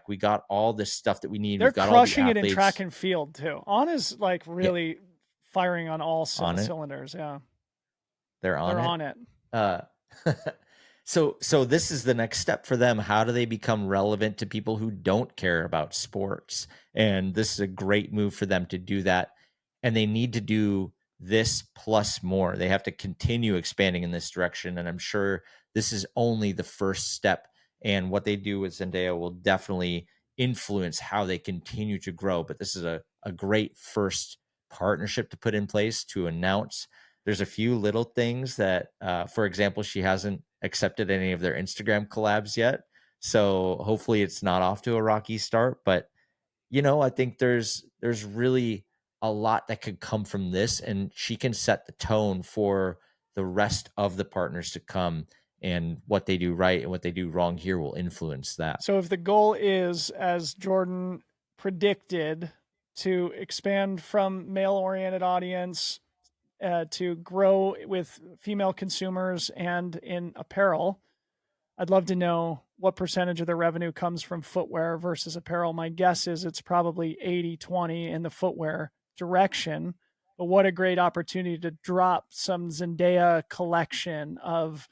We got all this stuff that we need. They're We've got all the crushing it in track athletes. and field too. On is like Yeah, really firing on all on it. cylinders. Yeah, They're on they're it. on it. Uh, so this is the next step for them. How do they become relevant to people who don't care about sports? And this is a great move for them to do that. And they need to do this plus more. They have to continue expanding in this direction. And I'm sure this is only the first step. And what they do with Zendaya will definitely influence how they continue to grow. But this is a great first partnership to put in place, to announce. There's a few little things that, for example, she hasn't accepted any of their Instagram collabs yet. So hopefully it's not off to a rocky start. But I think there's really a lot that could come from this, and she can set the tone for the rest of the partners to come. And what they do right and what they do wrong here will influence that. So if the goal is, as Jordan predicted, to expand from male-oriented audience to grow with female consumers and in apparel, I'd love to know what percentage of the revenue comes from footwear versus apparel. My guess is it's probably 80-20 in the footwear direction. But what a great opportunity to drop some Zendaya collection of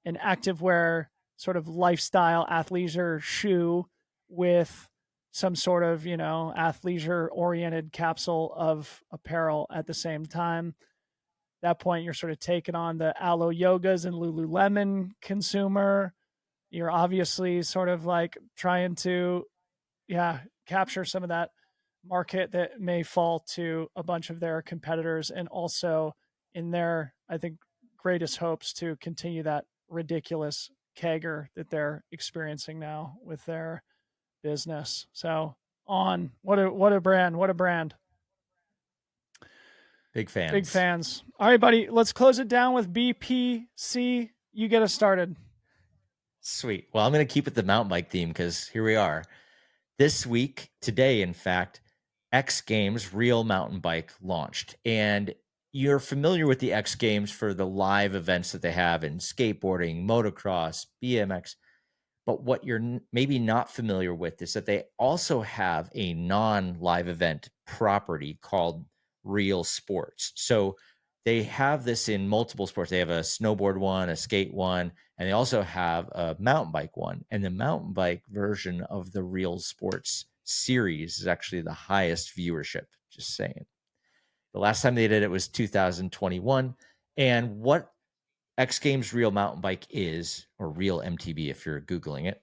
an activewear sort of lifestyle athleisure shoe with some sort of, athleisure oriented capsule of apparel at the same time. At that point, you're sort of taking on the Aloe Yogas and Lululemon consumer. You're obviously sort of like trying to, capture some of that market that may fall to a bunch of their competitors, and also in their, I think, greatest hopes to continue that ridiculous kegger that they're experiencing now with their business. So what a brand. Big fans. Big fans. All right, buddy, let's close it down with BPC. You get us started. Sweet. Well, I'm going to keep it the mountain bike theme because here we are. This week, today, in fact, X Games Real Mountain Bike launched. And you're familiar with the X Games for the live events that they have in skateboarding, motocross, BMX. But what you're maybe not familiar with is that they also have a non-live event property called Real Sports. So they have this in multiple sports. They have a snowboard one, a skate one, and they also have a mountain bike one. And the mountain bike version of the Real Sports series is actually the highest viewership, just saying. The last time they did it was 2021. And what X Games Real Mountain Bike is, or Real MTB if you're Googling it,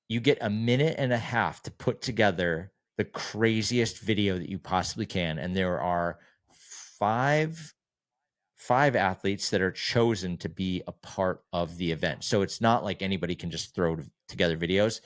you get a minute and a half to put together the craziest video that you possibly can. And there are five athletes that are chosen to be a part of the event. So it's not like anybody can just throw together videos.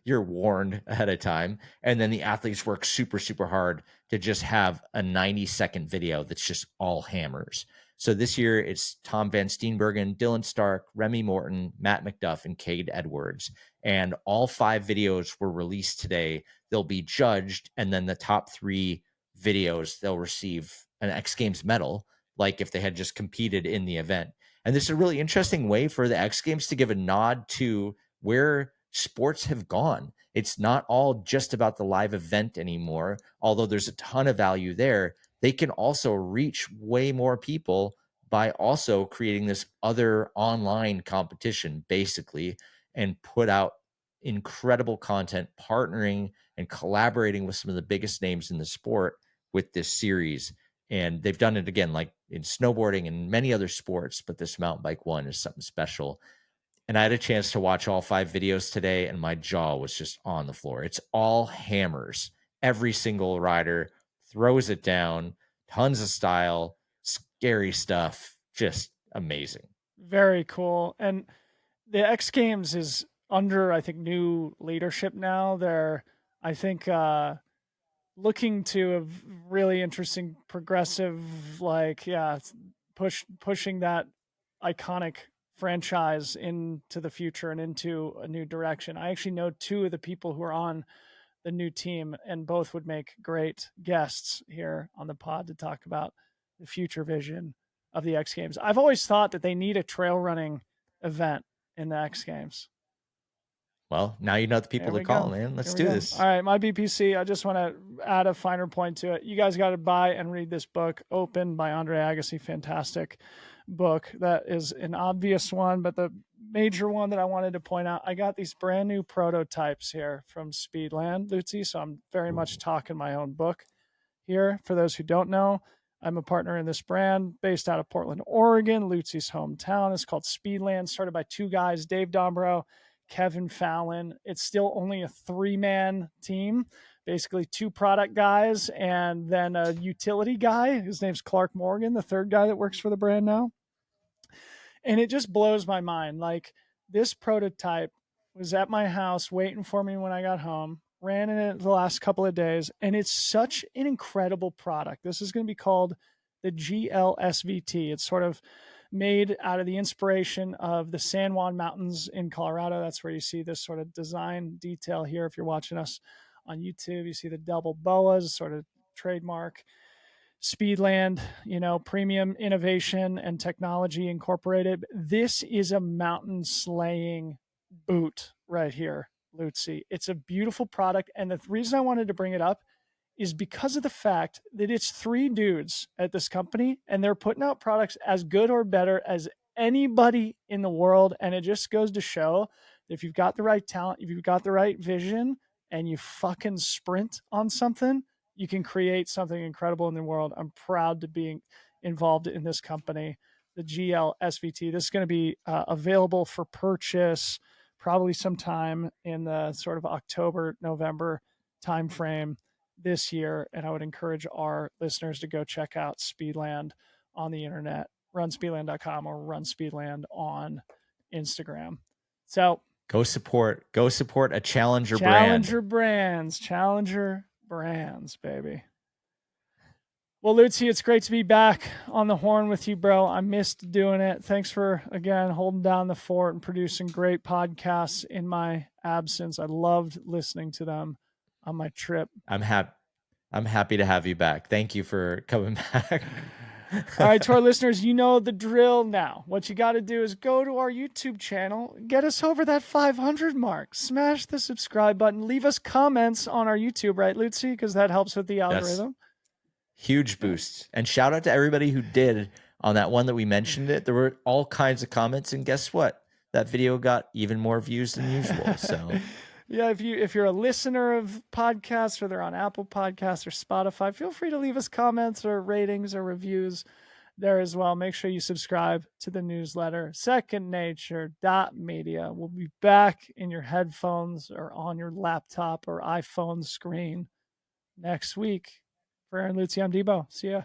You're warned ahead of time. And then the athletes work super, super hard to just have a 90-second video that's just all hammers. So this year it's Tom Van Steenbergen, Dylan Stark, Remy Morton, Matt McDuff, and Cade Edwards. And all 5 videos were released today. They'll be judged, and then the top 3 videos, they'll receive an X Games medal, like if they had just competed in the event. And this is a really interesting way for the X Games to give a nod to where sports have gone. It's not all just about the live event anymore, although there's a ton of value there. They can also reach way more people by also creating this other online competition, basically, and put out incredible content, partnering and collaborating with some of the biggest names in the sport with this series. And they've done it again, like in snowboarding and many other sports, but this mountain bike one is something special. And I had a chance to watch all 5 videos today, and my jaw was just on the floor. It's all hammers. Every single rider throws it down, tons of style, scary stuff, just amazing. Very cool. And the X Games is under, I think, new leadership now. They're, I think, looking to a really interesting progressive, pushing that iconic franchise into the future and into a new direction. I actually know 2 of the people who are on the new team, and both would make great guests here on the pod to talk about the future vision of the X Games. I've always thought that they need a trail running event in the X Games. Well, now you know the people to call, man. Let's do this. All right, my BPC, I just want to add a finer point to it. You guys got to buy and read this book, Open by Andre Agassi. Fantastic book. That is an obvious one, but the major one that I wanted to point out, I got these brand new prototypes here from Speedland, Lutze, so I'm very much talking my own book here. For those who don't know, I'm a partner in this brand based out of Portland, Oregon, Lutze's hometown. It's called Speedland, started by 2 guys, Dave Dombrow, Kevin Fallon. It's still only a 3-man team, basically 2 product guys and then a utility guy. His name's Clark Morgan, the 3rd guy that works for the brand now. And it just blows my mind. Like, this prototype was at my house waiting for me when I got home, ran in it the last couple of days, and it's such an incredible product. This is going to be called the GLSVT. It's sort of made out of the inspiration of the San Juan Mountains in Colorado. That's where you see this sort of design detail here. If you're watching us on YouTube, you see the double boas, sort of trademark Speedland, premium innovation and technology incorporated. This is a mountain slaying boot right here, Lutze. It's a beautiful product. And the reason I wanted to bring it up is because of the fact that it's 3 dudes at this company, and they're putting out products as good or better as anybody in the world. And it just goes to show that if you've got the right talent, if you've got the right vision, and you fucking sprint on something, you can create something incredible in the world. I'm proud to be involved in this company, the GL SVT. This is going to be available for purchase probably sometime in the sort of October, November timeframe this year. And I would encourage our listeners to go check out Speedland on the internet, runspeedland.com or runspeedland on Instagram. So go support a challenger brands, baby. Well, Lutze, it's great to be back on the horn with you, bro. I missed doing it. Thanks for, again, holding down the fort and producing great podcasts in my absence. I loved listening to them on my trip. I'm happy to have you back. Thank you for coming back. All right, to our listeners, you know the drill now. What you got to do is go to our YouTube channel, get us over that 500 mark, smash the subscribe button, leave us comments on our YouTube, right, Lutze? Because that helps with the algorithm. Yes. Huge boost. And shout out to everybody who did on that one that we mentioned it. There were all kinds of comments, and guess what? That video got even more views than usual. So yeah, if you're a listener of podcasts, whether on Apple Podcasts or Spotify, feel free to leave us comments or ratings or reviews there as well. Make sure you subscribe to the newsletter, secondnature.media. We'll be back in your headphones or on your laptop or iPhone screen next week. For Aaron Lutze, I'm Debo. See ya.